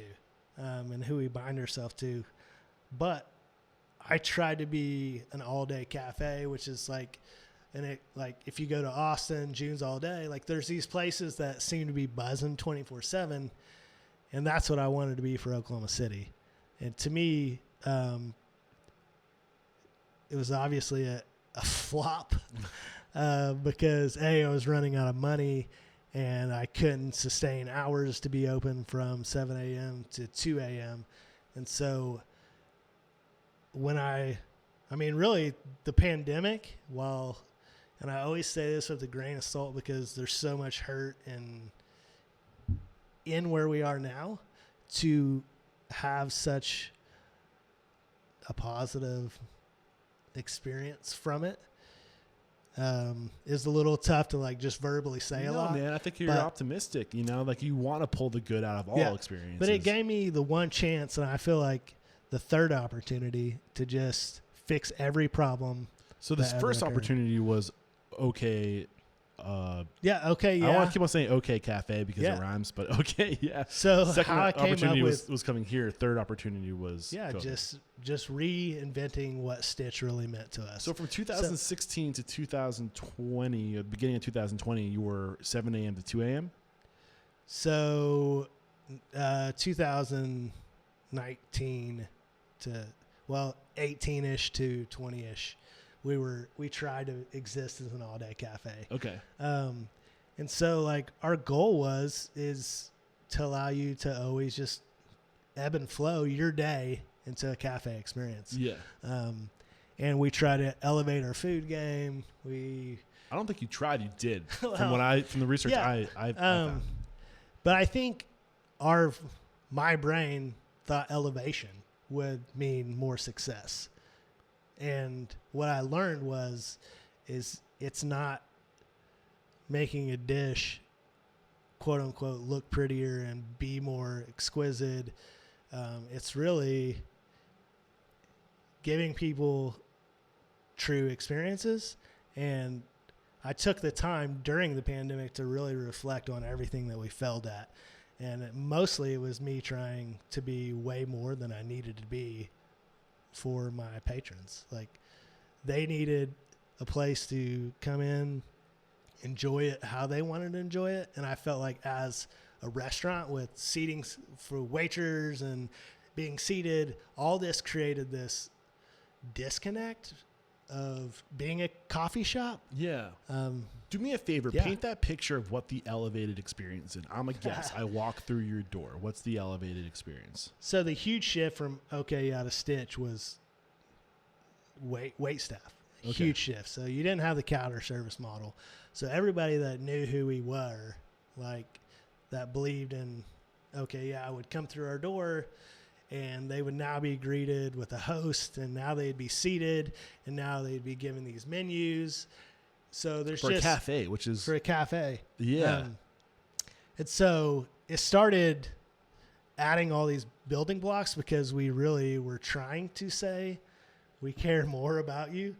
and who we bind ourselves to. But I tried to be an all-day cafe, which is like if you go to Austin, June's All Day, like there's these places that seem to be buzzing 24/7, and that's what I wanted to be for Oklahoma City. And to me, it was obviously a flop because I was running out of money and I couldn't sustain hours to be open from 7 a.m. to 2 a.m. And so really the pandemic, and I always say this with a grain of salt because there's so much hurt in where we are now, to have such a positive experience from it is a little tough to like just verbally say a lot. Man, I think you're optimistic, like you want to pull the good out of all experiences. But it gave me the one chance, and I feel like the third opportunity to just fix every problem. So this first opportunity was okay. I want to keep on saying okay cafe because it rhymes, but okay, yeah. So second how I came opportunity up with was coming here. Third opportunity was just reinventing what Stitch really meant to us. So from 2016 to 2020, beginning of 2020, you were 7 a.m. to 2 a.m. So 2019 to 18ish to 20ish. We tried to exist as an all-day cafe. Okay. And so like our goal is to allow you to always just ebb and flow your day into a cafe experience. Yeah. And we try to elevate our food game. I don't think you tried. You did. Well, from the research I found. But I think my brain thought elevation would mean more success. And what I learned is it's not making a dish, quote unquote, look prettier and be more exquisite. It's really giving people true experiences. And I took the time during the pandemic to really reflect on everything that we failed at. And mostly it was me trying to be way more than I needed to be for my patrons. Like they needed a place to come in, enjoy it how they wanted to enjoy it. And I felt like as a restaurant with seating for waiters and being seated, all this created this disconnect of being a coffee shop. Yeah. Do me a favor. Paint that picture of what the elevated experience is. I'm a guest. I walk through your door. What's the elevated experience? So the huge shift from to Stitch was wait staff. Okay. Huge shift. So you didn't have the counter service model. So everybody that knew who we were, like that believed in okay, yeah, I would come through our door and they would now be greeted with a host, and now they'd be seated, and now they'd be given these menus. So there's for a cafe, which is for a cafe. Yeah. And so it started adding all these building blocks because we really were trying to say we care more about you,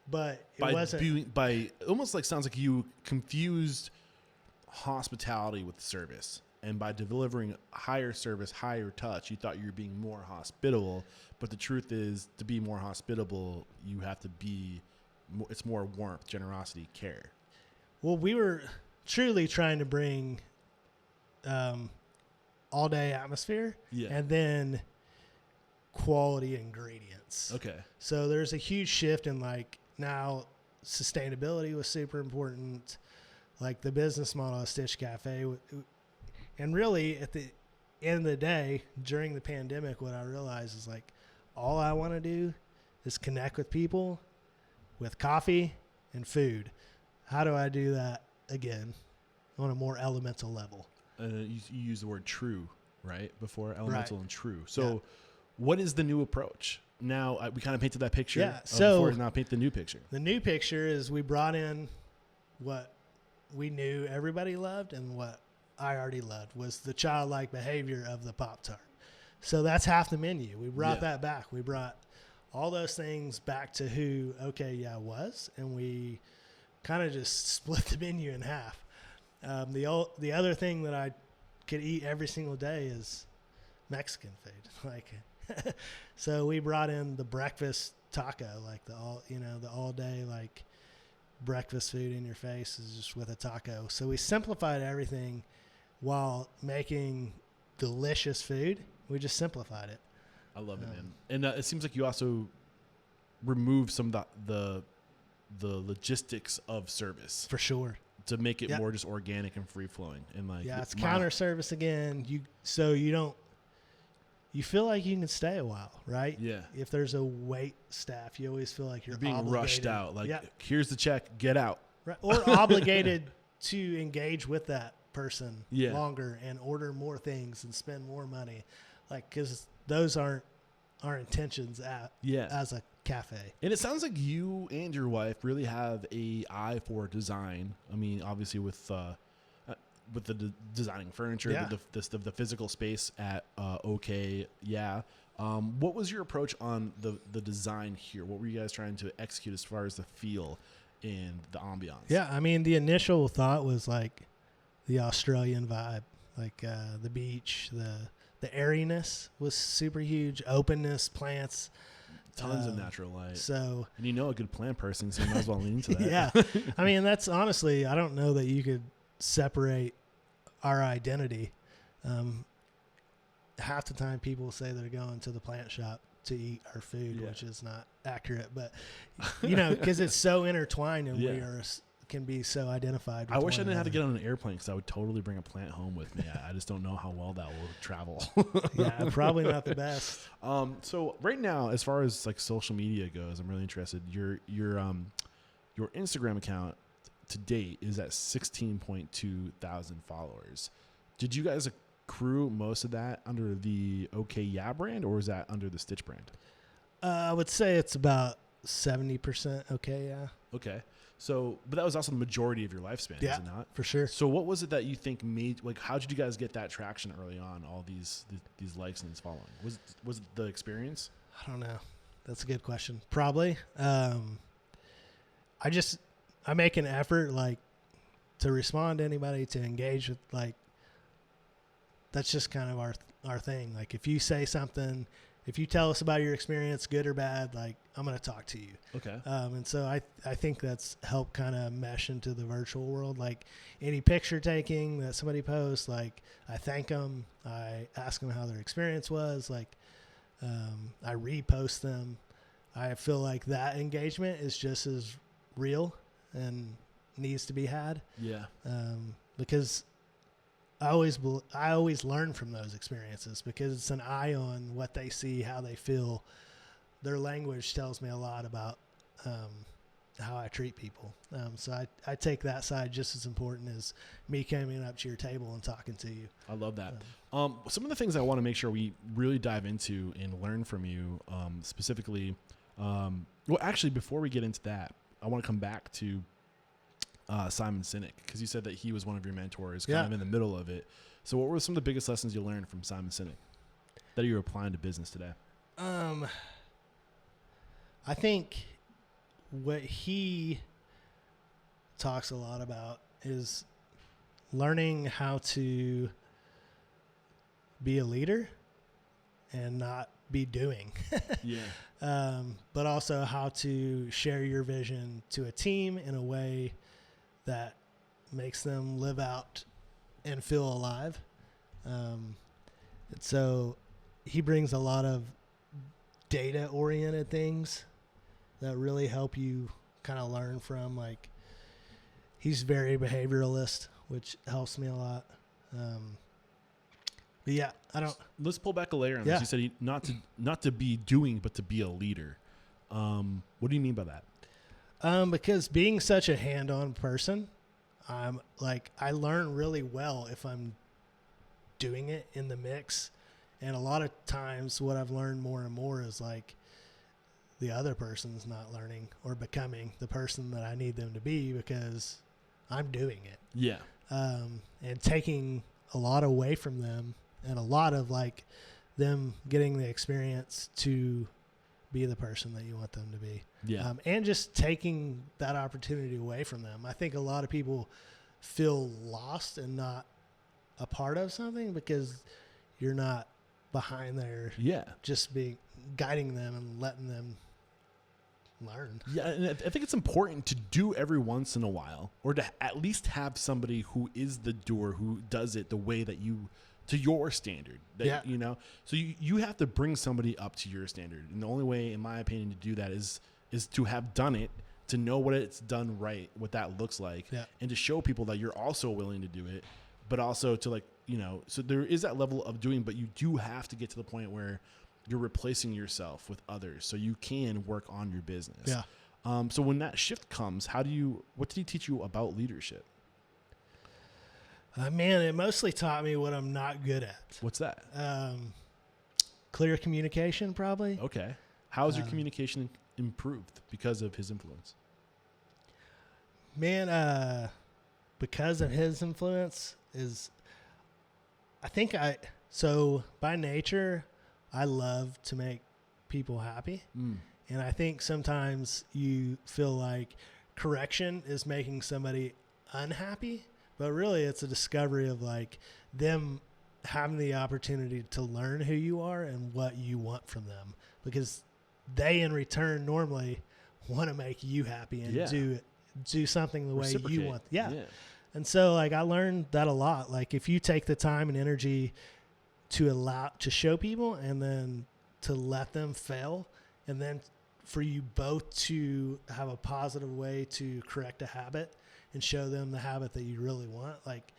but it wasn't. By almost like sounds like you confused hospitality with service. And by delivering higher service, higher touch, you thought you were being more hospitable. But the truth is, to be more hospitable, you have to be more, it's more warmth, generosity, care. Well, we were truly trying to bring all day atmosphere and then quality ingredients. Okay. So there's a huge shift in like now sustainability was super important. Like the business model of Stitch Cafe. And really, at the end of the day, during the pandemic, what I realized is like all I want to do is connect with people with coffee and food. How do I do that again on a more elemental level? You use the word true, right? Before elemental and true. So what is the new approach? Now, we kind of painted that picture. Yeah. So now paint the new picture. The new picture is we brought in what we knew everybody loved and what I already loved was the childlike behavior of the Pop Tart. So that's half the menu. We brought that back. We brought all those things back to who was, and we kind of just split the menu in half. The other thing that I could eat every single day is Mexican food. Like, so we brought in the breakfast taco, like the all day like breakfast food in your face is just with a taco. So we simplified everything while making delicious food. We just simplified it. I love it, man. And it seems like you also remove some of the logistics of service for sure to make it more just organic and free flowing. And like it's counter service again. You feel like you can stay a while, right? Yeah. If there's a wait staff, you always feel like you're being obligated. rushed out. Like here's the check, get out. Right. Or obligated to engage with that person longer and order more things and spend more money, like because those aren't our intentions as a cafe. And it sounds like you and your wife really have a eye for design. I mean, obviously with the designing furniture, the physical space at OK. What was your approach on the design here? What were you guys trying to execute as far as the feel and the ambiance? Yeah, I mean, the initial thought was like the Australian vibe, like the beach, the airiness was super huge, openness, plants, tons of natural light. So, and a good plant person, so you might as well lean to that. Yeah, I mean, that's honestly, I don't know that you could separate our identity. Half the time, people say they're going to the Plant Shoppe to eat our food, which is not accurate, but because it's so intertwined and we can be so identified with I wish I didn't have to get on an airplane because I would totally bring a plant home with me. I just don't know how well that will travel. Probably not the best. So right now, as far as like social media goes, I'm really interested. Your Instagram account to date is at 16.2 thousand followers. Did you guys accrue most of that under the OK brand, or is that under the Stitch brand? I would say it's about 70% OK. So, but that was also the majority of your lifespan, is it not? For sure. So what was it that you think made, like, how did you guys get that traction early on, all these likes and these following? Was it the experience? I don't know. That's a good question. Probably. I make an effort, like, to respond to anybody, to engage with, like, that's just kind of our thing. Like, if you say something, if you tell us about your experience, good or bad, like, I'm going to talk to you. Okay. And so I think that's helped kind of mesh into the virtual world. Like any picture taking that somebody posts, like I thank them. I ask them how their experience was. Like I repost them. I feel like that engagement is just as real and needs to be had. Yeah. Because I always learn from those experiences because it's an eye on what they see, how they feel. Their language tells me a lot about how I treat people. So I take that side just as important as me coming up to your table and talking to you. I love that. Some of the things I want to make sure we really dive into and learn from you, specifically, well, actually, before we get into that, I want to come back to Simon Sinek, because you said that he was one of your mentors kind of in the middle of it. So what were some of the biggest lessons you learned from Simon Sinek that you're applying to business today? I think what he talks a lot about is learning how to be a leader and not be doing. But also how to share your vision to a team in a way that makes them live out and feel alive. And so he brings a lot of data-oriented things that really help you kind of learn from. Like, he's very behavioralist, which helps me a lot. But yeah, Let's pull back a layer on this. You said not to be doing, but to be a leader. What do you mean by that? Because being such a hand-on person, I learn really well if I'm doing it in the mix. And a lot of times what I've learned more and more is like the other person's not learning or becoming the person that I need them to be because I'm doing it. Yeah. And taking a lot away from them and a lot of like them getting the experience to be the person that you want them to be. Yeah. And just taking that opportunity away from them. I think a lot of people feel lost and not a part of something because you're not behind there. Yeah. Just guiding them and letting them learn. Yeah. And I think it's important to do every once in a while, or to at least have somebody who is the doer, who does it the way that to your standard, you know, so you have to bring somebody up to your standard. And the only way, in my opinion, to do that is to have done it, to know what it's done right, what that looks like, and to show people that you're also willing to do it, but also to so there is that level of doing, but you do have to get to the point where you're replacing yourself with others so you can work on your business. Yeah. So when that shift comes, what did he teach you about leadership? Man, it mostly taught me what I'm not good at. What's that? Clear communication, probably. Okay. How has your communication improved because of his influence? Man, because of his influence so by nature, I love to make people happy. And I think sometimes you feel like correction is making somebody unhappy, but really it's a discovery of like them having the opportunity to learn who you are and what you want from them, because they in return normally want to make you happy and do something the way you want. Yeah. And so like I learned that a lot. Like if you take the time and energy to show people and then to let them fail, and then for you both to have a positive way to correct a habit and show them the habit that you really want, like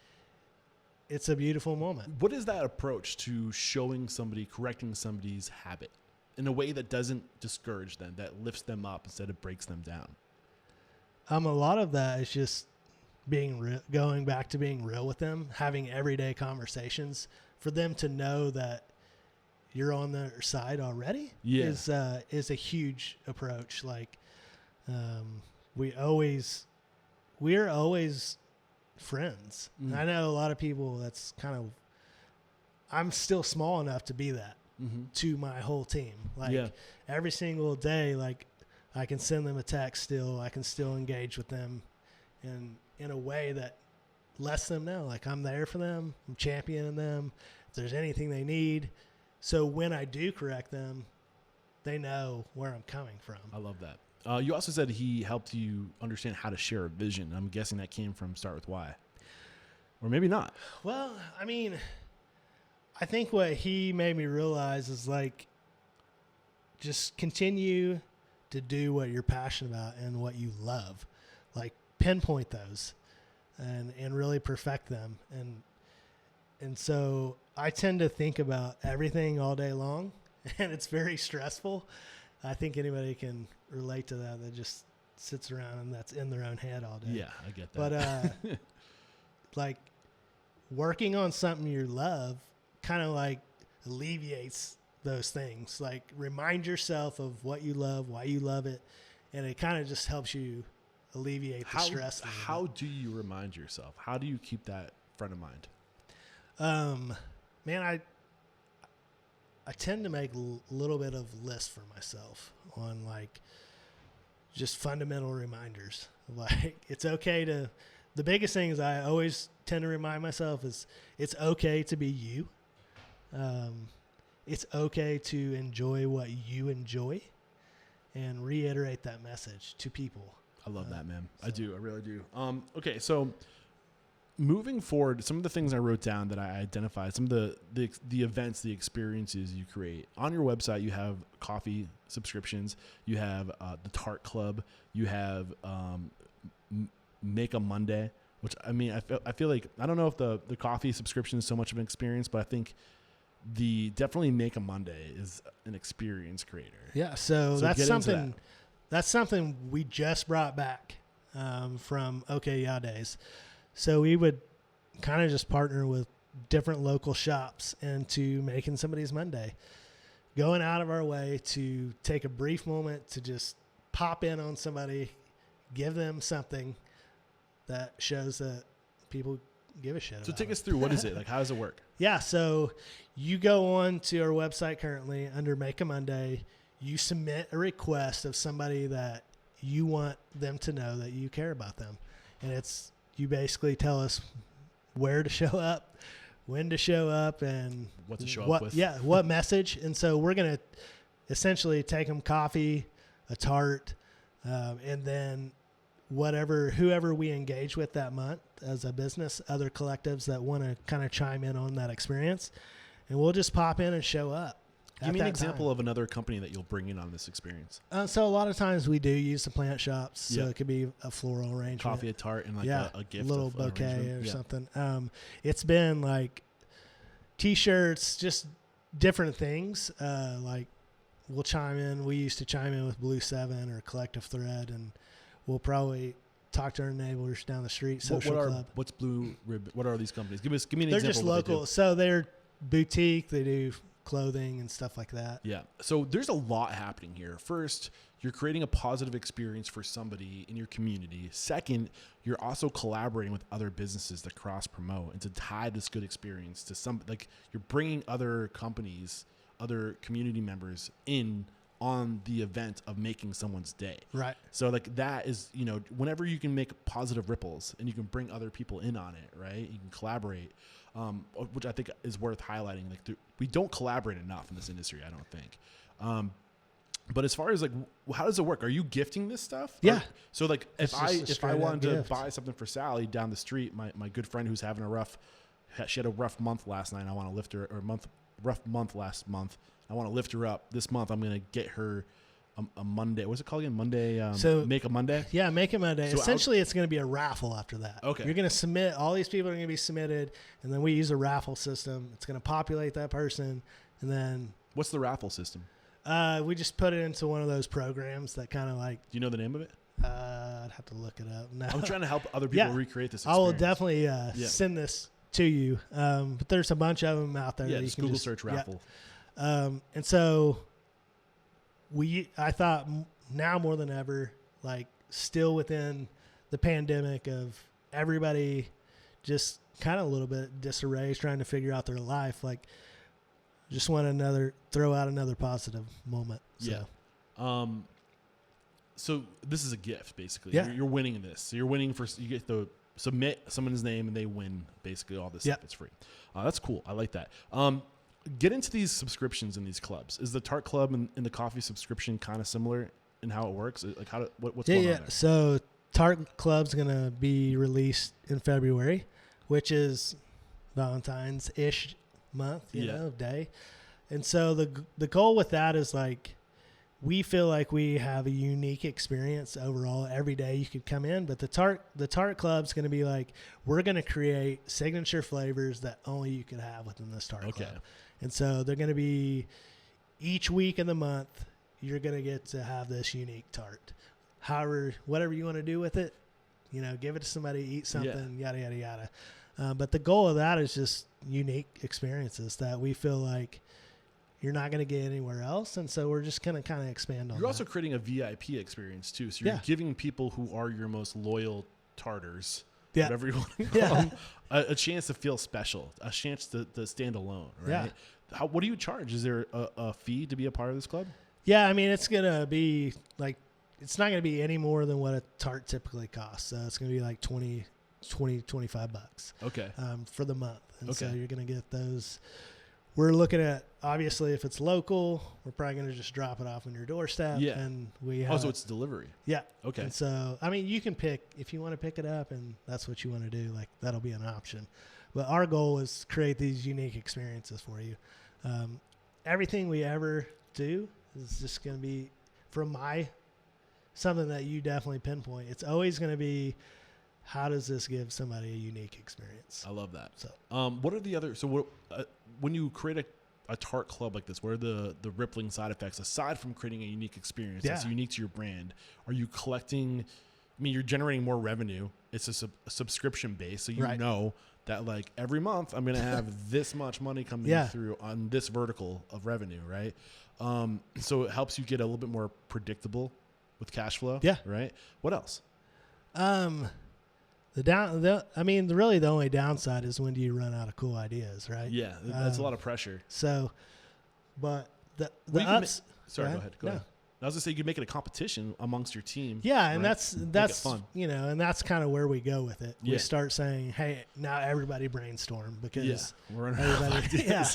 it's a beautiful moment. What is that approach to correcting somebody's habit in a way that doesn't discourage them, that lifts them up instead of breaks them down? A lot of that is just going back to being real with them, having everyday conversations for them to know that you're on their side already. Is a huge approach. Like, we're always friends. And I know a lot of people I'm still small enough to be that to my whole team. Like every single day, like I can send them a text still, I can still engage with them and in a way that lets them know, like I'm there for them, I'm championing them, if there's anything they need. So when I do correct them, they know where I'm coming from. I love that. You also said he helped you understand how to share a vision. I'm guessing that came from Start With Why. Or maybe not. Well, I mean, I think what he made me realize is like, just continue to do what you're passionate about and what you love. Like pinpoint those and really perfect them. And so I tend to think about everything all day long, and it's very stressful. I think anybody can relate to that. That just sits around and that's in their own head all day. Yeah, I get that. But like working on something you love kind of like alleviates those things. Like remind yourself of what you love, why you love it, and it kind of just helps you alleviate the stress. How do you remind yourself? How do you keep that front of mind? Man, I tend to make a little bit of lists for myself on like just fundamental reminders. Like it's okay to, the biggest thing is I always tend to remind myself is it's okay to be you. It's okay to enjoy what you enjoy and reiterate that message to people. I love that, man. So. I really do. Okay. So moving forward, some of the things I wrote down that I identified, some of the events, the experiences you create on your website. You have coffee subscriptions. You have the Tart Club. You have Make a Monday, which I mean, I feel like I don't know if the coffee subscription is so much of an experience, but I think definitely Make a Monday is an experience creator. Yeah. So that's something we just brought back from OK Yeah Days. So we would kind of just partner with different local shops into making somebody's Monday, going out of our way to take a brief moment to just pop in on somebody, give them something that shows that people give a shit. So take us through, what is it? Like, how does it work? Yeah. So you go on to our website currently under Make a Monday, you submit a request of somebody that you want them to know that you care about them. And you basically tell us where to show up, when to show up, and what to show up with. Yeah, what message. And so we're going to essentially take them coffee, a tart, and then whoever we engage with that month as a business, other collectives that want to kind of chime in on that experience, and we'll just pop in and show up. Give me an example of another company that you'll bring in on this experience. So a lot of times we do use the plant shops. So it could be a floral arrangement. Coffee, a tart, and like a gift. A little bouquet or something. It's been like T-shirts, just different things. Like we'll chime in. We used to chime in with Blue 7 or Collective Thread, and we'll probably talk to our neighbors down the street. Social Club. What's Blue Ribbon? What are these companies? Give me an example. They're just local. So they're boutique. They do clothing and stuff like that. Yeah. So there's a lot happening here. First, you're creating a positive experience for somebody in your community. Second, you're also collaborating with other businesses that cross promote and to tie this good experience to you're bringing other companies, other community members in on the event of making someone's day. Right. So like that is, whenever you can make positive ripples and you can bring other people in on it, right? You can collaborate. Which I think is worth highlighting. Like we don't collaborate enough in this industry, I don't think. But as far as like, how does it work? Are you gifting this stuff? Yeah. So like, if I wanted to buy something for Sally down the street, my good friend who's having she had a rough month last night. I want to lift her, rough month last month. I want to lift her up this month. I'm going to get her a Monday. What's it called again? Monday. Make a Monday. Yeah, Make a Monday. So essentially, it's going to be a raffle after that. Okay. You're going to submit. All these people are going to be submitted, and then we use a raffle system. It's going to populate that person, and then. What's the raffle system? We just put it into one of those programs that kind of like. Do you know the name of it? I'd have to look it up. No. I'm trying to help other people recreate this experience. I will definitely send this to you. But there's a bunch of them out there. Yeah, just Google search raffle. Yeah. And so. I thought now more than ever, like still within the pandemic of everybody just kind of a little bit disarray, trying to figure out their life. Like just want throw out another positive moment. So. Yeah. So this is a gift basically. Yeah. You're winning this. So you're winning you get to submit someone's name and they win basically all this stuff. It's free. That's cool. I like that. Get into these subscriptions in these clubs. Is the Tart Club and the coffee subscription kind of similar in how it works? Like what's going on there? So Tart Club's going to be released in February, which is Valentine's-ish month, day. And so the goal with that is like, we feel like we have a unique experience overall. Every day you could come in, but the Tart Club's going to be like, we're going to create signature flavors that only you could have within this Tart Club. And so they're going to be each week in the month, you're going to get to have this unique tart. whatever you want to do with it, give it to somebody, eat something, yada, yada, yada. But the goal of that is just unique experiences that we feel like you're not going to get anywhere else. And so we're just going to kind of expand on that. You're also creating a VIP experience too. So you're giving people who are your most loyal tartars, whatever you want to call them, a chance to feel special, a chance to stand alone, right? Yeah. What do you charge? Is there a fee to be a part of this club? Yeah, I mean, it's going to be like, it's not going to be any more than what a tart typically costs. So it's going to be like $25. Okay. For the month. And so you're going to get those. We're looking at, obviously, if it's local, we're probably going to just drop it off on your doorstep. Yeah. And we have, so it's delivery. Yeah. Okay. And so, I mean, you can pick, if you want to pick it up and that's what you want to do, like that'll be an option. But our goal is to create these unique experiences for you. Everything we ever do is just going to be, from something that you definitely pinpoint. It's always going to be, how does this give somebody a unique experience? I love that. So, what are the other? So, when you create a tart club like this, what are the rippling side effects aside from creating a unique experience that's unique to your brand? Are you collecting? I mean, you're generating more revenue. It's a subscription base, so you know that like every month I'm going to have this much money coming through on this vertical of revenue, right? So it helps you get a little bit more predictable with cash flow. Yeah. Right. What else? Really the only downside is when do you run out of cool ideas, right? Yeah, that's a lot of pressure. So, but the ups. Go ahead. Go ahead. I was gonna say you could make it a competition amongst your team. Yeah, and that's fun. And that's kind of where we go with it. We start saying, hey, now everybody brainstorm because we're everybody.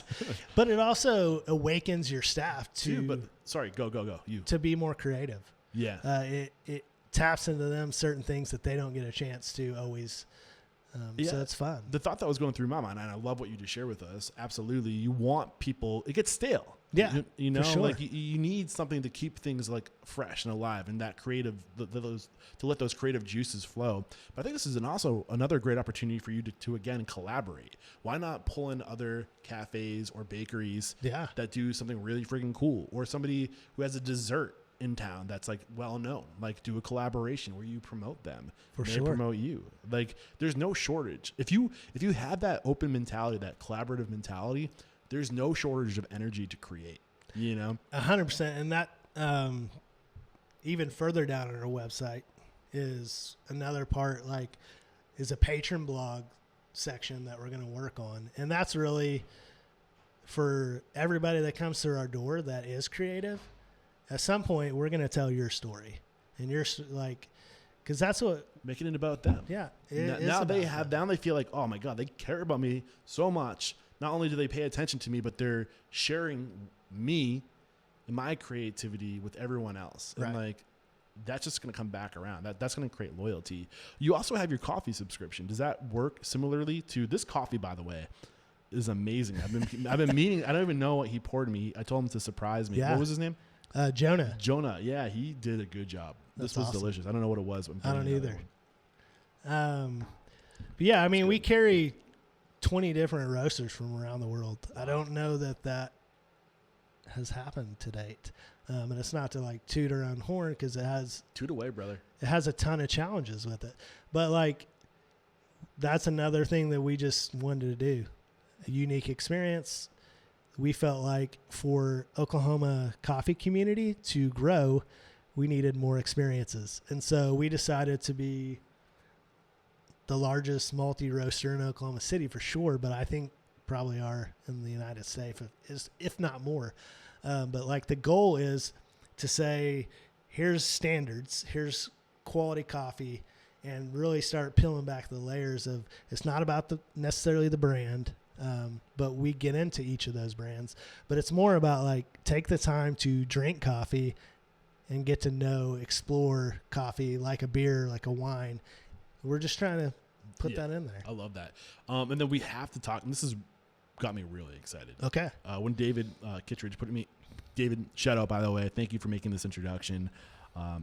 But it also awakens your staff to. Go. You to be more creative. Yeah. It taps into them certain things that they don't get a chance to always. So it's fun. The thought that was going through my mind, and I love what you just shared with us. Absolutely. You want people, it gets stale. Yeah. You know, sure. like you need something to keep things like fresh and alive and that creative, to let those creative juices flow. But I think this is also another great opportunity for you to again, collaborate. Why not pull in other cafes or bakeries that do something really freaking cool, or somebody who has a dessert in town that's like well known, like do a collaboration where you promote them, they promote you. Like there's no shortage. If you have that open mentality, that collaborative mentality, there's no shortage of energy to create, 100%. And that, even further down on our website is another part, like is a patron blog section that we're going to work on. And that's really for everybody that comes through our door that is creative. At some point, we're going to tell your story, and you're like, because that's what making it about them. Yeah. Now they feel like, oh my God, they care about me so much. Not only do they pay attention to me, but they're sharing me and my creativity with everyone else. And like, that's just going to come back around. That's going to create loyalty. You also have your coffee subscription. Does that work similarly to this coffee, by the way? Is amazing. I've been meaning, I don't even know what he poured me. I told him to surprise me. Yeah. What was his name? Jonah. Yeah, he did a good job. This was awesome. Delicious. I don't know what it was. I don't either. But yeah, I mean, we carry 20 different roasters from around the world. I don't know that has happened to date. And it's not to like toot our own horn, because it has toot away, brother. It has a ton of challenges with it. But like, that's another thing that we just wanted to do. A unique experience. We felt like for Oklahoma coffee community to grow, we needed more experiences. And so we decided to be the largest multi-roaster in Oklahoma City for sure, but I think probably are in the United States, if not more. But like the goal is to say, here's standards, here's quality coffee, and really start peeling back the layers of, it's not about necessarily the brand, but we get into each of those brands. But it's more about like, take the time to drink coffee and get to know, explore coffee like a beer, like a wine. We're just trying to put that in there. I love that. And then we have to talk, and this has got me really excited. Okay. When David Kittredge David, shout out, by the way. Thank you for making this introduction.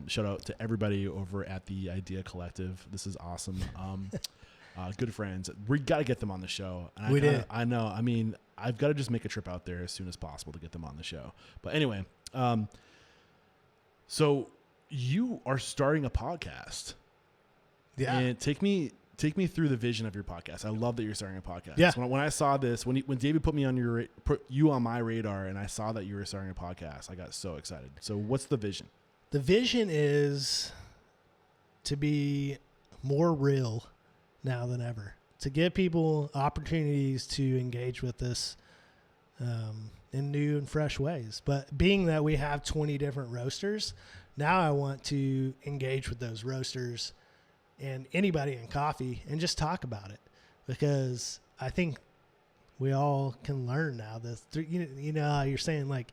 Shout out to everybody over at the Idea Collective. This is awesome. Good friends. We got to get them on the show. And I know. I mean, I've got to just make a trip out there as soon as possible to get them on the show. But anyway, so you are starting a podcast. Yeah. And take me through the vision of your podcast. I love that you're starting a podcast. Yeah. When I saw this, when David put you on my radar, and I saw that you were starting a podcast, I got so excited. So what's the vision? The vision is to be more real now than ever, to give people opportunities to engage with us in new and fresh ways. But being that we have 20 different roasters, now I want to engage with those roasters and anybody in coffee and just talk about it, because I think we all can learn now. You know how you're saying, like,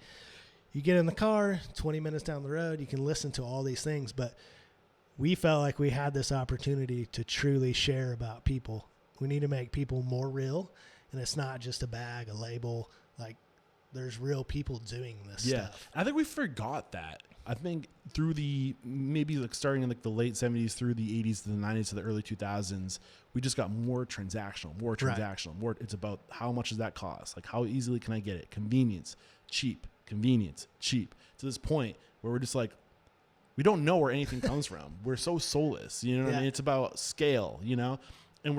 you get in the car 20 minutes down the road, you can listen to all these things, but we felt like we had this opportunity to truly share about people. We need to make people more real, and it's not just a bag, a label. Like, there's real people doing this stuff. I think we forgot that. I think through maybe like starting in like the late 70s through the 80s to the 90s to the early 2000s, we just got more transactional. Right. More. It's about how much does that cost? Like, how easily can I get it? Convenience, cheap. To this point where we're just like, we don't know where anything comes from. We're so soulless. You know what I mean? It's about scale, you know? And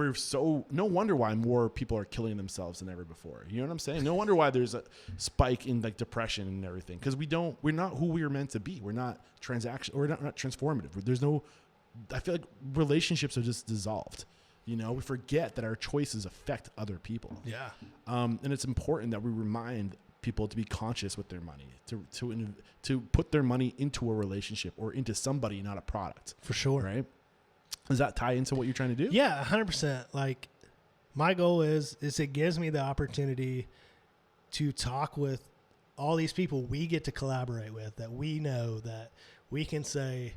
no wonder why more people are killing themselves than ever before. You know what I'm saying? No wonder why there's a spike in like depression and everything. Because we're not who we were meant to be. We're not we're not transformative. I feel like relationships are just dissolved. You know, we forget that our choices affect other people. Yeah. And it's important that we remind people to be conscious with their money, to put their money into a relationship or into somebody, not a product. For sure. Right? Does that tie into what you're trying to do? Yeah, 100%. Like, my goal is it gives me the opportunity to talk with all these people we get to collaborate with, that we know, that we can say,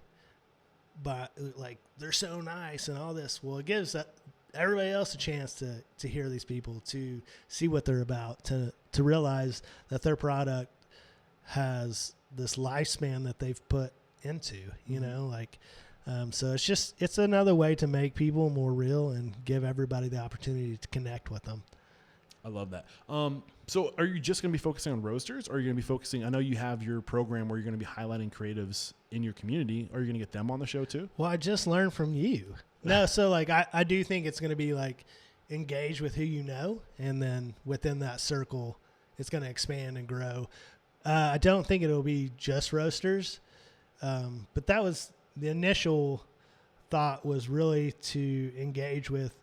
but like, they're so nice and all this. Well, it gives everybody else a chance to hear these people, to see what they're about, to realize that their product has this lifespan that they've put into, you know, like, so it's another way to make people more real and give everybody the opportunity to connect with them. I love that. So are you just going to be focusing on roasters, or are you going to be focusing, I know you have your program where you're going to be highlighting creatives in your community. Are you going to get them on the show too? Well, I just learned from you. No, so like, I do think it's going to be like, engage with who you know, and then within that circle, it's going to expand and grow. I don't think it'll be just roasters, but that was the initial thought, was really to engage with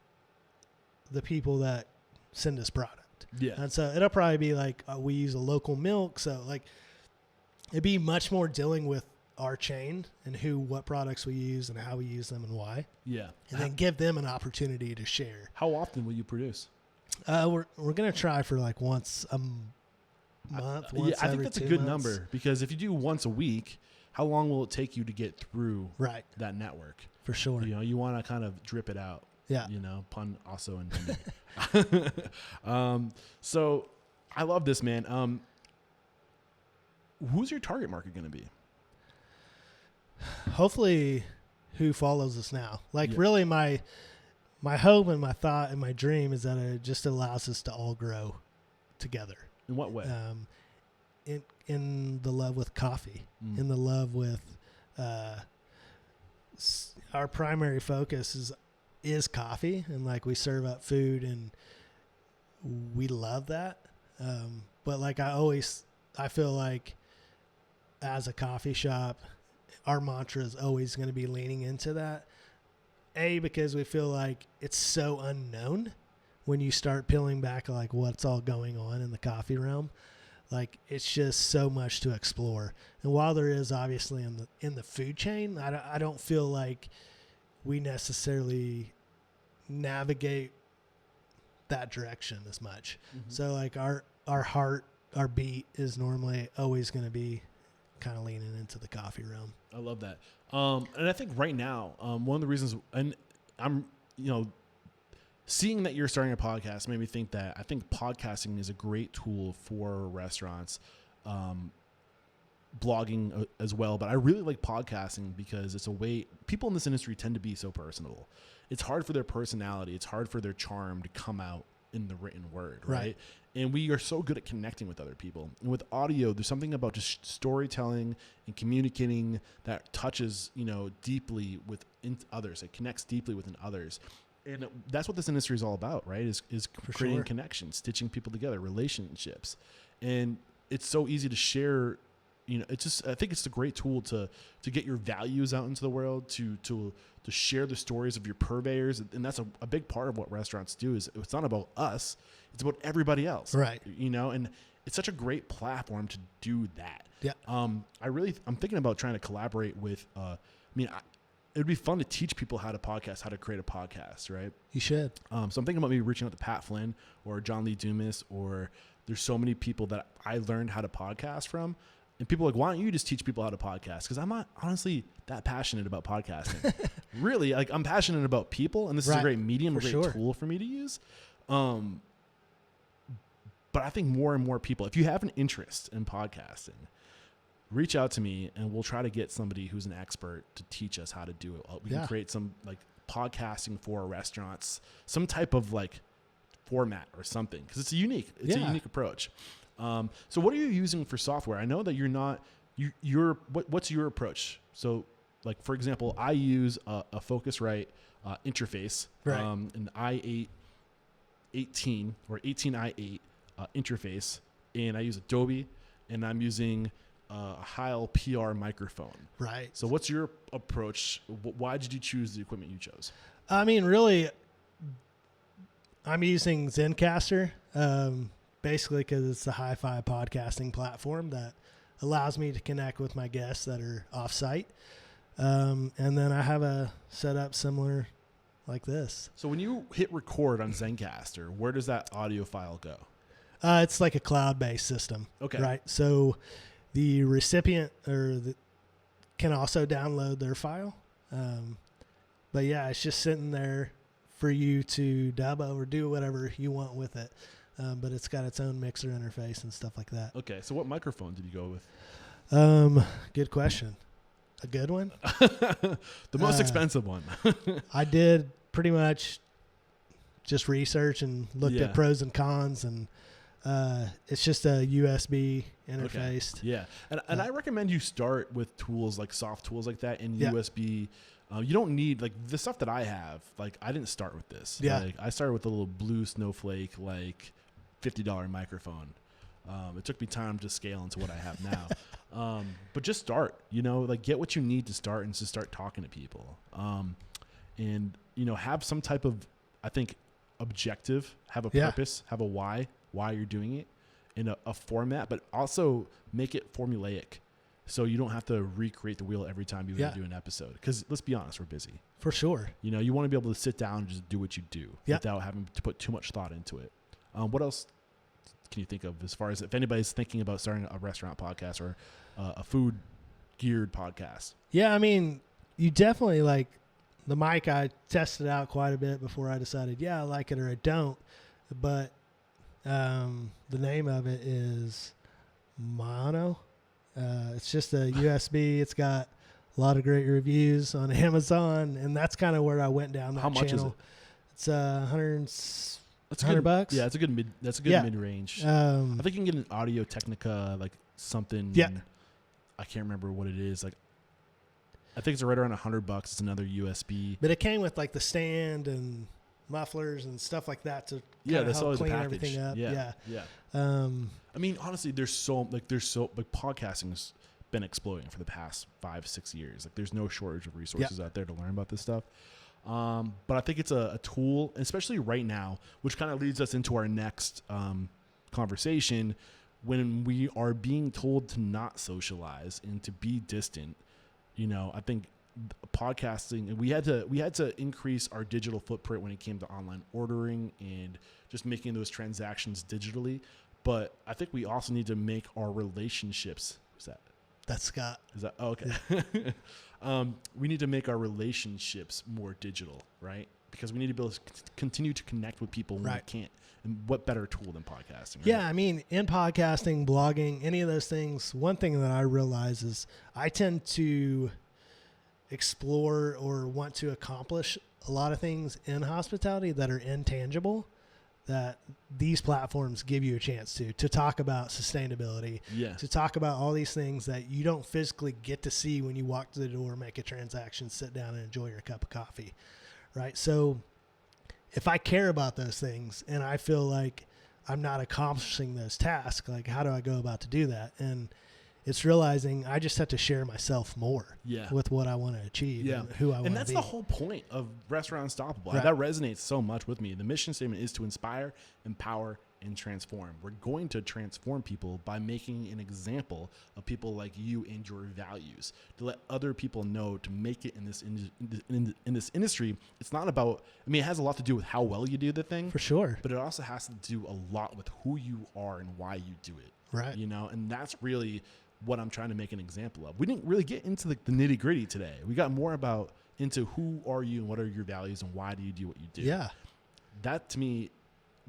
the people that send us product. Yeah. And so it'll probably be like, we use a local milk. So like, it'd be much more dealing with our chain and what products we use and how we use them and why. Yeah. And then give them an opportunity to share. How often will you produce? We're going to try for like once a month. I think that's a good number, because if you do once a week, how long will it take you to get through that network? For sure. You know, you want to kind of drip it out. Yeah. You know, pun also intended. So I love this, man. Who's your target market going to be? Hopefully who follows us now. Like, really my hope and my thought and my dream is that it just allows us to all grow together. In what way? In the love with coffee, in the love with our primary focus is coffee, and like, we serve up food and we love that. But like, I feel like as a coffee shop, our mantra is always going to be leaning into that. Because we feel like it's so unknown when you start peeling back like what's all going on in the coffee realm. Like, it's just so much to explore. And while there is obviously in the food chain, I don't feel like we necessarily navigate that direction as much. Mm-hmm. So like, our heart, our beat is normally always going to be kind of leaning into the coffee realm. I love that. And I think right now, one of the reasons, and I'm, seeing that you're starting a podcast made me think that I think podcasting is a great tool for restaurants, blogging as well. But I really like podcasting because it's a way, people in this industry tend to be so personable. It's hard for their personality, it's hard for their charm to come out in the written word, right? And we are so good at connecting with other people. And with audio, there's something about just storytelling and communicating that touches, deeply with others. It connects deeply within others. And that's what this industry is all about, right? Is creating connections, stitching people together, relationships. And it's so easy to share. I think it's a great tool to get your values out into the world, to share the stories of your purveyors. And that's a big part of what restaurants do. Is it's not about us, it's about everybody else. Right. And it's such a great platform to do that. Yeah. I'm thinking about trying to collaborate with, it would be fun to teach people how to podcast, how to create a podcast, right? You should. So I'm thinking about maybe reaching out to Pat Flynn or John Lee Dumas, or there's so many people that I learned how to podcast from. And people are like, why don't you just teach people how to podcast? Because I'm not honestly that passionate about podcasting. Really, I'm passionate about people, and this is a great medium, a great tool for me to use. But I think more and more people, if you have an interest in podcasting, reach out to me and we'll try to get somebody who's an expert to teach us how to do it. We can create some podcasting for restaurants, some type of format or something, because it's a unique approach. So what are you using for software? I know that you're not, what's your approach? So for example, I use a Focusrite interface, an i8 or 18i8 interface, and I use Adobe, and I'm using a Heil PR microphone. Right. So what's your approach? Why did you choose the equipment you chose? Really, I'm using Zencastr, basically because it's the hi-fi podcasting platform that allows me to connect with my guests that are off-site. And then I have a setup similar like this. So when you hit record on Zencastr, where does that audio file go? It's like a cloud-based system. Okay. Right. So the recipient can also download their file. But yeah, it's just sitting there for you to dub over, do whatever you want with it. But it's got its own mixer interface and stuff like that. Okay. So what microphone did you go with? Good question. A good one? The most expensive one. I did pretty much just research and looked at pros and cons, and it's just a USB interface. Okay. Yeah. And I recommend you start with tools like soft tools like that in USB. You don't need the stuff that I have. I didn't start with this. Yeah. I started with a little blue snowflake, $50 microphone. It took me time to scale into what I have now. But just start, get what you need to start and to start talking to people. And have some type of, I think, objective, have a purpose, have a why you're doing it in a format, but also make it formulaic. So you don't have to recreate the wheel every time you do an episode. Because let's be honest, we're busy. For sure. You want to be able to sit down and just do what you do without having to put too much thought into it. What else can you think of as far as if anybody's thinking about starting a restaurant podcast or a food geared podcast? Yeah, you definitely the mic. I tested out quite a bit before I decided, I like it or I don't. But the name of it is Mono. It's just a USB. It's got a lot of great reviews on Amazon, and that's kind of where I went down that channel. How much is it? It's $100. Yeah, it's a good mid. That's a good mid range. I think you can get an Audio Technica something. Yeah. I can't remember what it is. I think it's right around $100. It's another USB. But it came with the stand and mufflers and stuff like that to help clean everything up. Yeah. Honestly, there's so podcasting's been exploding for the past 5-6 years. There's no shortage of resources out there to learn about this stuff. But I think it's a tool, especially right now, which kind of leads us into our next conversation. When we are being told to not socialize and to be distant, I think podcasting, we had to increase our digital footprint when it came to online ordering and just making those transactions digitally. But I think we also need to make our relationships. Who's that? That's Scott. Is that okay? We need to make our relationships more digital, right? Because we need to be able to continue to connect with people when we can't. And what better tool than podcasting? Right? Yeah, in podcasting, blogging, any of those things, one thing that I realize is I tend to explore or want to accomplish a lot of things in hospitality that are intangible. that these platforms give you a chance to talk about sustainability, to talk about all these things that you don't physically get to see when you walk to the door, make a transaction, sit down and enjoy your cup of coffee, right? So if I care about those things and I feel like I'm not accomplishing those tasks, like how do I go about to do that? And it's realizing I just have to share myself more with what I want to achieve and who I want to be. And that's the whole point of Restaurant Unstoppable. Right. That resonates so much with me. The mission statement is to inspire, empower, and transform. We're going to transform people by making an example of people like you and your values, to let other people know to make it in this industry. It's not about, I mean, it has a lot to do with how well you do the thing. For sure. But it also has to do a lot with who you are and why you do it. Right. You know, and that's really what I'm trying to make an example of. We didn't really get into the nitty gritty today. We got more about into who are you and what are your values and why do you do what you do. Yeah. That to me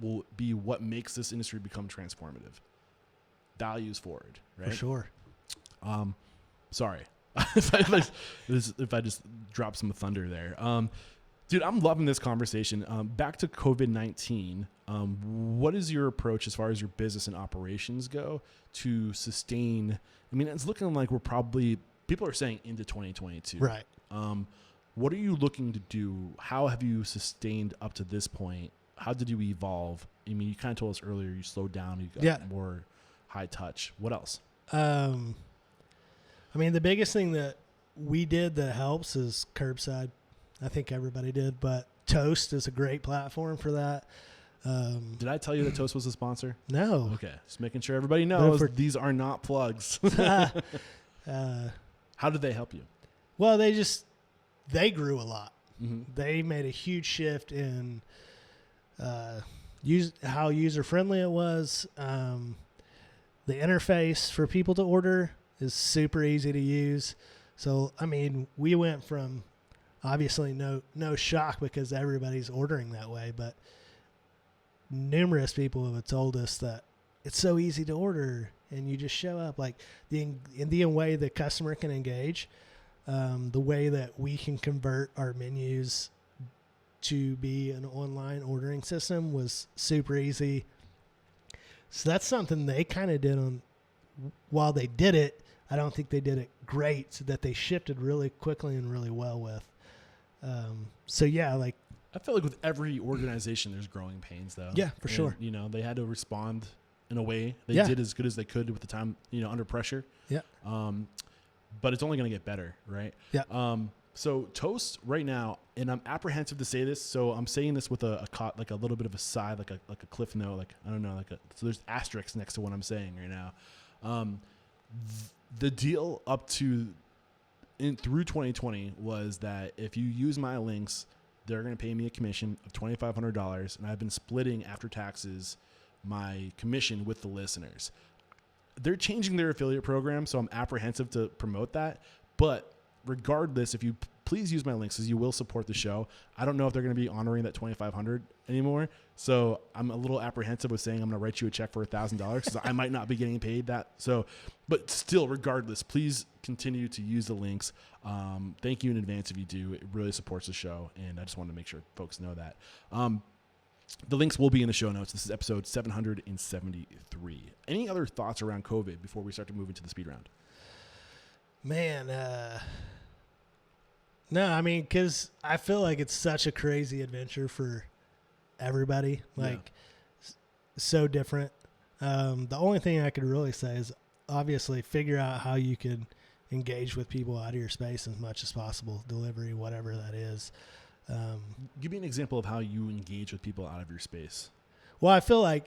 will be what makes this industry become transformative. Values forward, right? For sure. Sorry. if I just dropped some thunder there. Dude, I'm loving this conversation. Back to COVID-19. What is your approach as far as your business and operations go to sustain? I mean, it's looking like we're probably, people are saying into 2022. Right. What are you looking to do? How have you sustained up to this point? How did you evolve? I mean, you kind of told us earlier you slowed down. You got more high touch. What else? I mean, the biggest thing that we did that helps is curbside. I think everybody did, but Toast is a great platform for that. Did I tell you that Toast was a sponsor? No. Okay. Just making sure everybody knows these are not plugs. How did they help you? Well, they grew a lot. Mm-hmm. They made a huge shift in how user-friendly it was. The interface for people to order is super easy to use. So, I mean, we went from obviously no shock because everybody's ordering that way, but numerous people have told us that it's so easy to order and you just show up. Like in the way the customer can engage, the way that we can convert our menus to be an online ordering system was super easy. So that's something they kind of did while they did it. I don't think they did it great, so that they shifted really quickly and really well with. I feel like with every organization, there's growing pains, though. Yeah, for sure. You know, they had to respond in a way. They did as good as they could with the time, under pressure. Yeah. But it's only going to get better, right? Yeah. So Toast right now, and I'm apprehensive to say this, so I'm saying this with a little bit of a side, like a cliff note, I don't know, so there's asterisks next to what I'm saying right now. The deal up to through 2020 was that if you use my links, they're going to pay me a commission of $2,500, and I've been splitting after taxes my commission with the listeners. They're changing their affiliate program, so I'm apprehensive to promote that. But regardless, if you please use my links, as you will support the show. I don't know if they're going to be honoring that $2,500 anymore, so I'm a little apprehensive with saying I'm going to write you a check for $1,000 because I might not be getting paid that. So, but still, regardless, please continue to use the links. Thank you in advance if you do. It really supports the show, and I just wanted to make sure folks know that. The links will be in the show notes. This is episode 773. Any other thoughts around COVID before we start to move into the speed round? Man, no, I mean, because I feel like it's such a crazy adventure for everybody. So different. The only thing I could really say is obviously figure out how you can engage with people out of your space as much as possible. Delivery, whatever that is. Give me an example of how you engage with people out of your space. Well, I feel like,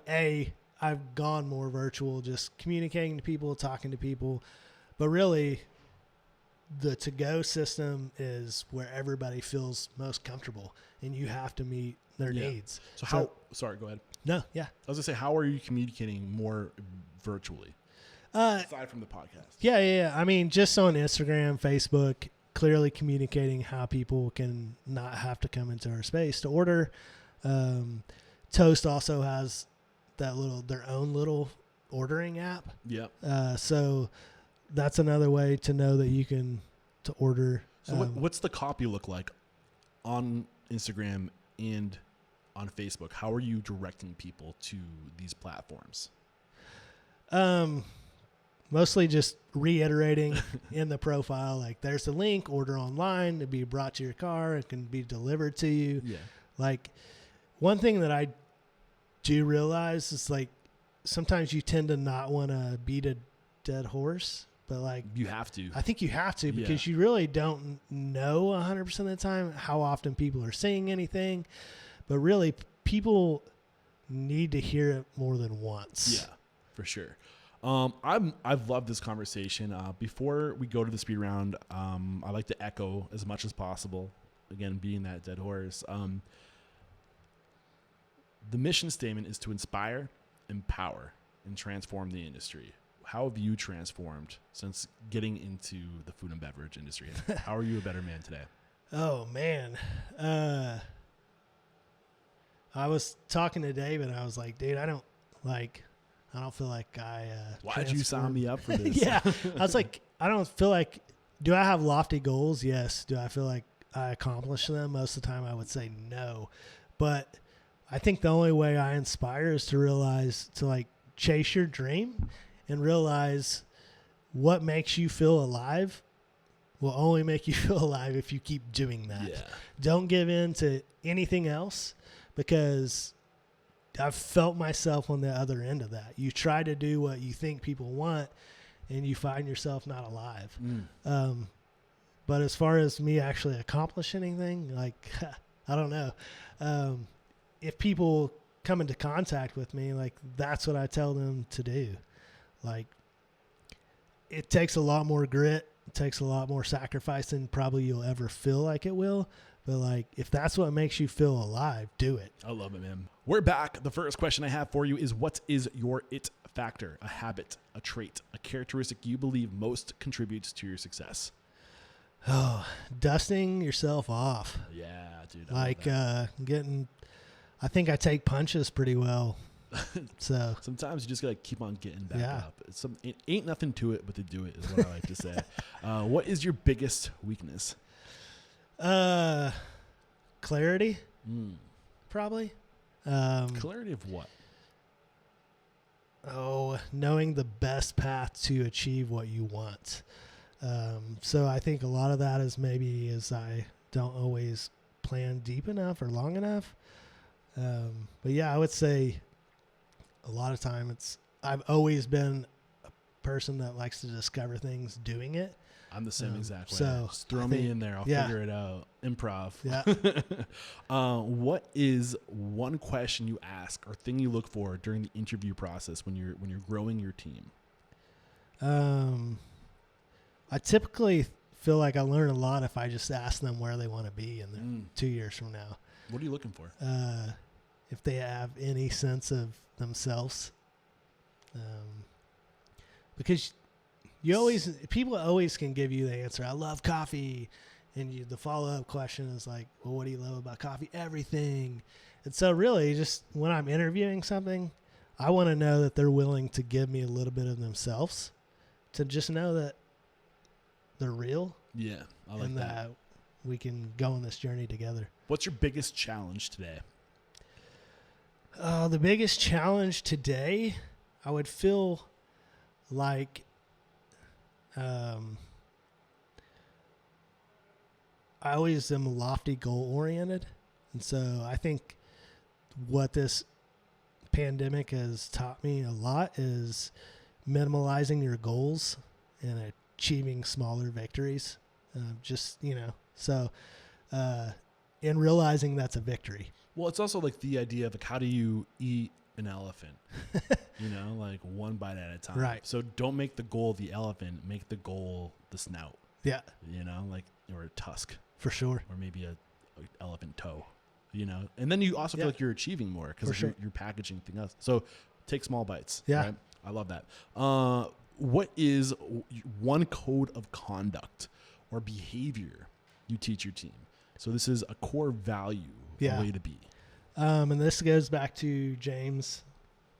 I've gone more virtual, just communicating to people, talking to people. But really, the to-go system is where everybody feels most comfortable, and you have to meet their needs. Sorry, go ahead. No, yeah. I was going to say, how are you communicating more virtually? Aside from the podcast. Yeah. I mean, just on Instagram, Facebook, clearly communicating how people can not have to come into our space to order. Toast also has their own little ordering app. Yeah. So that's another way to know that you can to order. So what's the copy look like on Instagram and on Facebook, how are you directing people to these platforms? Mostly just reiterating in the profile, like there's a link, order online, it'll be brought to your car, it can be delivered to you. Yeah. Like one thing that I do realize is like sometimes you tend to not want to beat a dead horse, but like you have to. I think you have to because you really don't know 100% of the time how often people are saying anything, but really people need to hear it more than once. Yeah, for sure. I've loved this conversation. Before we go to the speed round, I like to echo as much as possible. Again, being that dead horse. The mission statement is to inspire, empower, and transform the industry. How have you transformed since getting into the food and beverage industry? How are you a better man today? Oh man. I was talking to David. I was like, dude, I don't feel like I Why'd you sign me up for this? Yeah. I was like, I don't feel like, do I have lofty goals? Yes. Do I feel like I accomplish them? Most of the time I would say no. But I think the only way I inspire is to realize, to like chase your dream and realize what makes you feel alive will only make you feel alive if you keep doing that. Yeah. Don't give in to anything else, because I've felt myself on the other end of that. You try to do what you think people want and you find yourself not alive. But as far as me actually accomplish anything, like, I don't know. If people come into contact with me, like that's what I tell them to do. Like it takes a lot more grit. It takes a lot more sacrifice than probably you'll ever feel like it will. But like, if that's what makes you feel alive, do it. I love it, man. We're back. The first question I have for you is, what is your it factor? A habit, a trait, a characteristic you believe most contributes to your success? Oh, dusting yourself off. Yeah, dude. I think I take punches pretty well. So sometimes you just gotta keep on getting back up. It ain't nothing to it but to do it, is what I like to say. What is your biggest weakness? Clarity, probably. Clarity of what? Knowing the best path to achieve what you want. So I think a lot of that is maybe I don't always plan deep enough or long enough. But yeah, I would say a lot of time I've always been a person that likes to discover things doing it. I'm the same exact way. So just throw me in there. I'll figure it out. Improv. Yeah. What is one question you ask or thing you look for during the interview process when you're growing your team? I typically feel like I learn a lot if I just ask them where they want to be in 2 years from now. What are you looking for? If they have any sense of themselves. Because people always can give you the answer. I love coffee. And the follow-up question is like, well, what do you love about coffee? Everything. And so really just when I'm interviewing something, I want to know that they're willing to give me a little bit of themselves, to just know that they're real. Yeah, I like and that we can go on this journey together. What's your biggest challenge today? The biggest challenge today, I would feel like I always am lofty goal oriented. And so I think what this pandemic has taught me a lot is minimalizing your goals and achieving smaller victories. And realizing that's a victory. Well, it's also like the idea of like, how do you eat an elephant? Like one bite at a time. Right. So don't make the goal the elephant, make the goal the snout. Yeah. Or a tusk. For sure. Or maybe a elephant toe, and then you also feel like you're achieving more because you're packaging things else. So take small bites. Yeah. Right? I love that. What is one code of conduct or behavior you teach your team? So this is a core value, a way to be. And this goes back to James'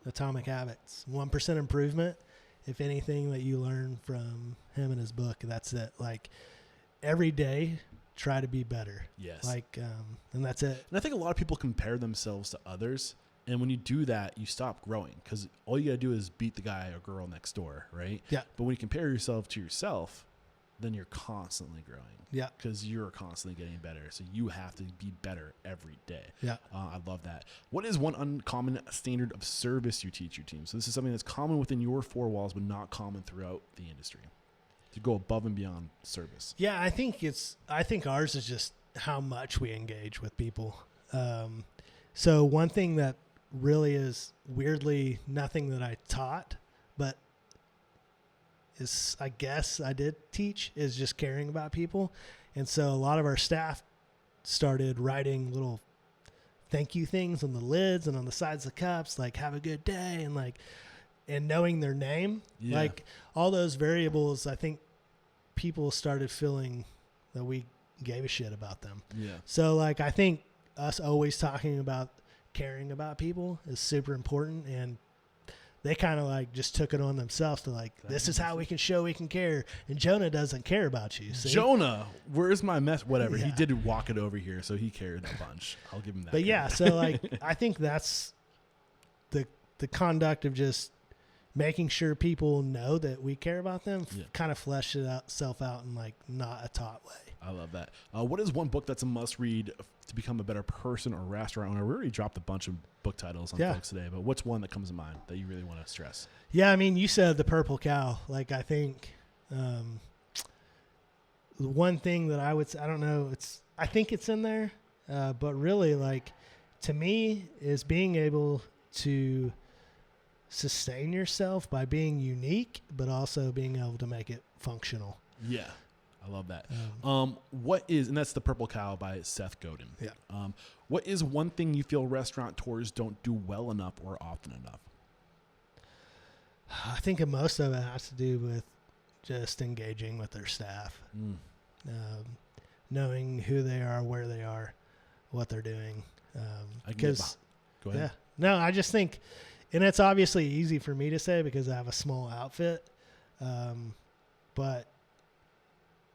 Atomic Habits. 1% improvement. If anything that you learn from him in his book, that's it. Like every day, try to be better. Yes. Like, and that's it. And I think a lot of people compare themselves to others. And when you do that, you stop growing because all you got to do is beat the guy or girl next door, right? Yeah. But when you compare yourself to yourself, then you're constantly growing. Yeah. Because you're constantly getting better. So you have to be better every day. Yeah. I love that. What is one uncommon standard of service you teach your team? So this is something that's common within your four walls, but not common throughout the industry. To go above and beyond service. Yeah, I think ours is just how much we engage with people. So one thing that really is weirdly nothing that I taught, but is, I guess I did teach, is just caring about people. And so a lot of our staff started writing little thank you things on the lids and on the sides of the cups, like have a good day, and like, and knowing their name, like all those variables, I think people started feeling that we gave a shit about them. Yeah. So like, I think us always talking about caring about people is super important, and they kind of like just took it on themselves to like, this is how we can show we can care. And Jonah doesn't care about you. See? Jonah, where's my mess? Whatever. Yeah. He did walk it over here, so he cared a bunch. I'll give him that. But yeah, so like, I think that's the conduct of just making sure people know that we care about them, kind of flesh itself out in like not a taught way. I love that. What is one book that's a must read to become a better person or restaurant owner? We already dropped a bunch of book titles on folks today, but what's one that comes to mind that you really want to stress? Yeah, I mean, you said The Purple Cow. Like, I think the one thing that I would, I don't know, I think it's in there, but really, like, to me, is being able to sustain yourself by being unique, but also being able to make it functional. Yeah. I love that. What is, and that's The Purple Cow by Seth Godin. Yeah. What is one thing you feel restaurateurs don't do well enough or often enough? I think most of it has to do with just engaging with their staff, knowing who they are, where they are, what they're doing. Because, go ahead. Yeah, no, I just think, and it's obviously easy for me to say because I have a small outfit, but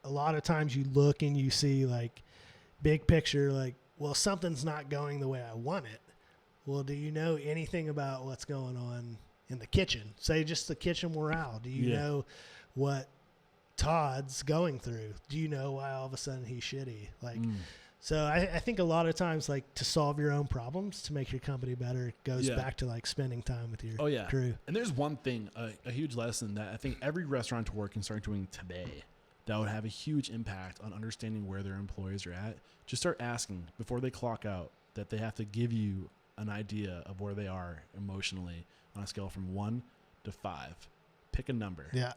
a lot of times you look and you see like big picture, like, well, something's not going the way I want it. Well, do you know anything about what's going on in the kitchen? Say just the kitchen morale. Do you know what Todd's going through? Do you know why all of a sudden he's shitty? Like, so I think a lot of times, like, to solve your own problems, to make your company better, it goes back to like spending time with your crew. And there's one thing, a huge lesson that I think every restaurateur can start doing today that would have a huge impact on understanding where their employees are at. Just start asking before they clock out that they have to give you an idea of where they are emotionally on a scale from 1 to 5. Pick a number. Yeah.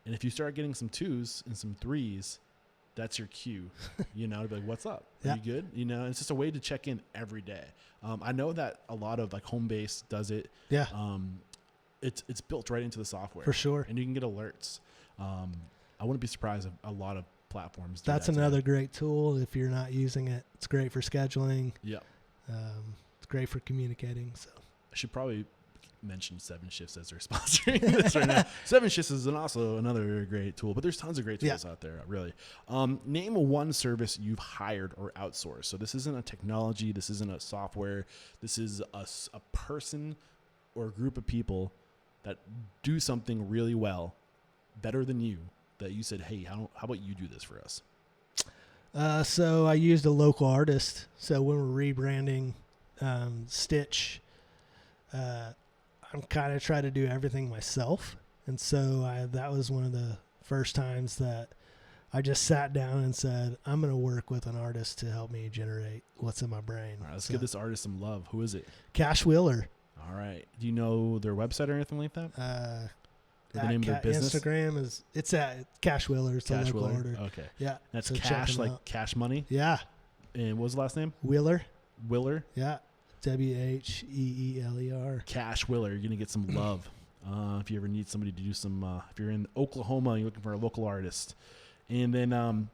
And if you start getting some 2s and some 3s, that's your cue, to be like, what's up? Are you good? It's just a way to check in every day. I know that a lot of like Homebase does it. Yeah. It's built right into the software. For sure. And you can get alerts. I wouldn't be surprised if a lot of platforms do That's that another great tool. If you're not using it, it's great for scheduling. Yeah. It's great for communicating. So I should probably mention 7 Shifts as they're sponsoring this right now. 7 Shifts is also another great tool, but there's tons of great tools out there, really. Name one service you've hired or outsourced. So this isn't a technology. This isn't a software. This is a person or a group of people that do something really well, better than you, that you said, hey, how about you do this for us? So I used a local artist. So when we're rebranding Stitch, I'm kind of trying to do everything myself. And so that was one of the first times that I just sat down and said, I'm going to work with an artist to help me generate what's in my brain. All right, let's give this artist some love. Who is it? Cash Wheeler. All right. Do you know their website or anything like that? The name of their business? Instagram it's at Cash Wheeler. It's Cash a local Wheeler. order. Okay. Yeah. That's so cash, like cash money? Yeah. And what was the last name? Wheeler. Wheeler? Yeah. Wheeler. Cash Wheeler. You're going to get some love. If you ever need somebody to do some, if you're in Oklahoma and you're looking for a local artist. And then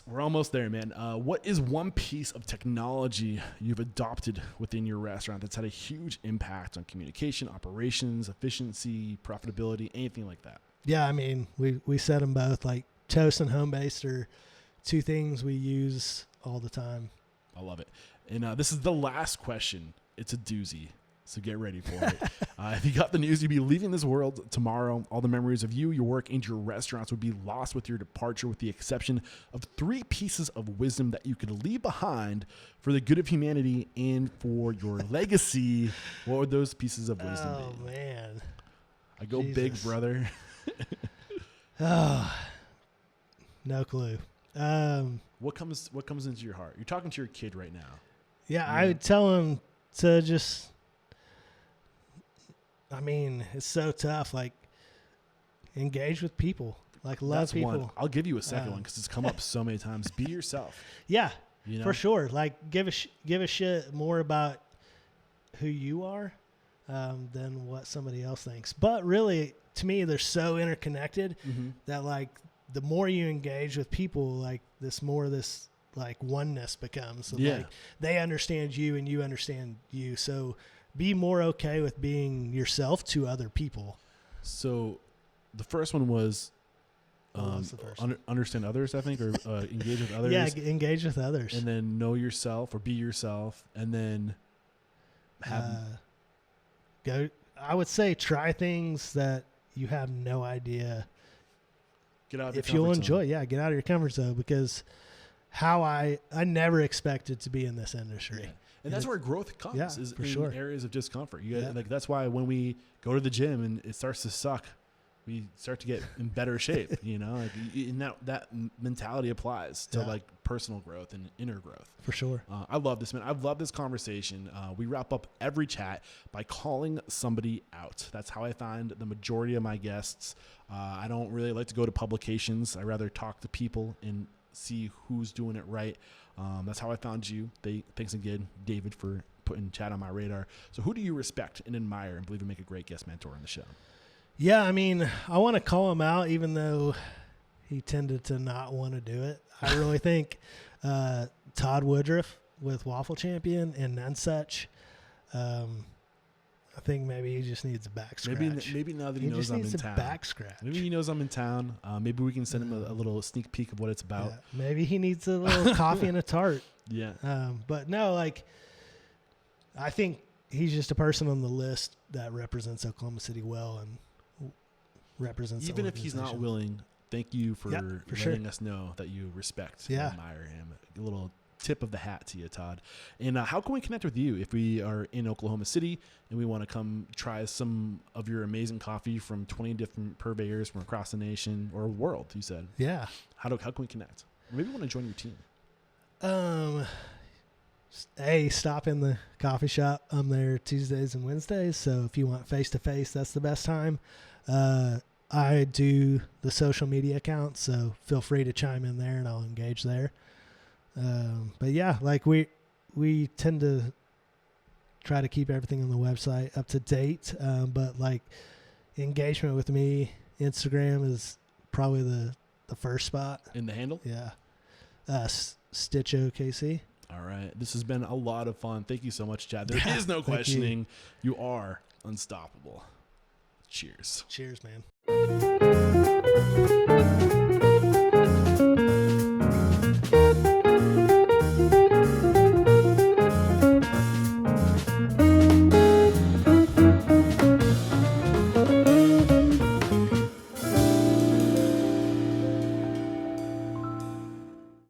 we're almost there, man. What is one piece of technology you've adopted within your restaurant that's had a huge impact on communication, operations, efficiency, profitability, anything like that? Yeah, I mean, we said them both. Like Toast and Homebase are two things we use all the time. I love it. And this is the last question. It's a doozy, so get ready for it. If you got the news, you'd be leaving this world tomorrow. All the memories of you, your work, and your restaurants would be lost with your departure, with the exception of 3 pieces of wisdom that you could leave behind for the good of humanity and for your legacy. What would those pieces of wisdom be? Oh, man. I go Jesus. big, brother. Oh, no clue. What comes into your heart? You're talking to your kid right now. Yeah, I would tell him to just, I mean, it's so tough. Like, engage with people. Like, love That's people. one. I'll give you a second one because it's come up so many times. Be yourself. Yeah, You know? for sure. Like, give a shit more about who you are than what somebody else thinks. But really, to me, they're so interconnected that, like, the more you engage with people, like, this more this, like, oneness becomes. So, like, they understand you and you understand you. So be more okay with being yourself to other people. So the first one was the first one? understand others, I think, or engage with others. Yeah, engage with others. And then know yourself or be yourself. And then I would say try things that you have no idea get out of if your you'll comfort enjoy. zone. Yeah, get out of your comfort zone, because I never expected to be in this industry. Yeah. And that's where growth comes, Yeah, is for in sure. areas of discomfort. You Yeah. like that's why when we go to the gym and it starts to suck, we start to get in better shape. You know, like, and that mentality applies to like personal growth and inner growth. For sure. I love this, man. I've loved this conversation. We wrap up every chat by calling somebody out. That's how I find the majority of my guests. I don't really like to go to publications. I rather talk to people and see who's doing it right. That's how I found you. Thanks again, David, for putting Chad on my radar. So who do you respect and admire and believe would make a great guest mentor on the show? Yeah, I mean, I want to call him out, even though he tended to not want to do it. I really think Todd Woodruff with Waffle Champion and None Such. I think maybe he just needs a back scratch. Maybe now that he knows I'm in town. Back scratch. Maybe he knows I'm in town. Maybe we can send him a little sneak peek of what it's about. Yeah, maybe he needs a little coffee and a tart. Yeah. But no, like, I think he's just a person on the list that represents Oklahoma City well and represents. Even if he's not willing, thank you for letting us know that you respect and admire him. A little tip of the hat to you, Todd. And how can we connect with you if we are in Oklahoma City and we want to come try some of your amazing coffee from 20 different purveyors from across the nation or world, you said? Yeah. How can we connect? Maybe we want to join your team. Stop in the coffee shop. I'm there Tuesdays and Wednesdays. So if you want face-to-face, that's the best time. I do the social media accounts, so feel free to chime in there and I'll engage there. But yeah, like we tend to try to keep everything on the website up to date. But like engagement with me, Instagram is probably the first spot. In the handle? Yeah. Stitch OKC. All right. This has been a lot of fun. Thank you so much, Chad. There is no questioning. You are unstoppable. Cheers. Cheers, man.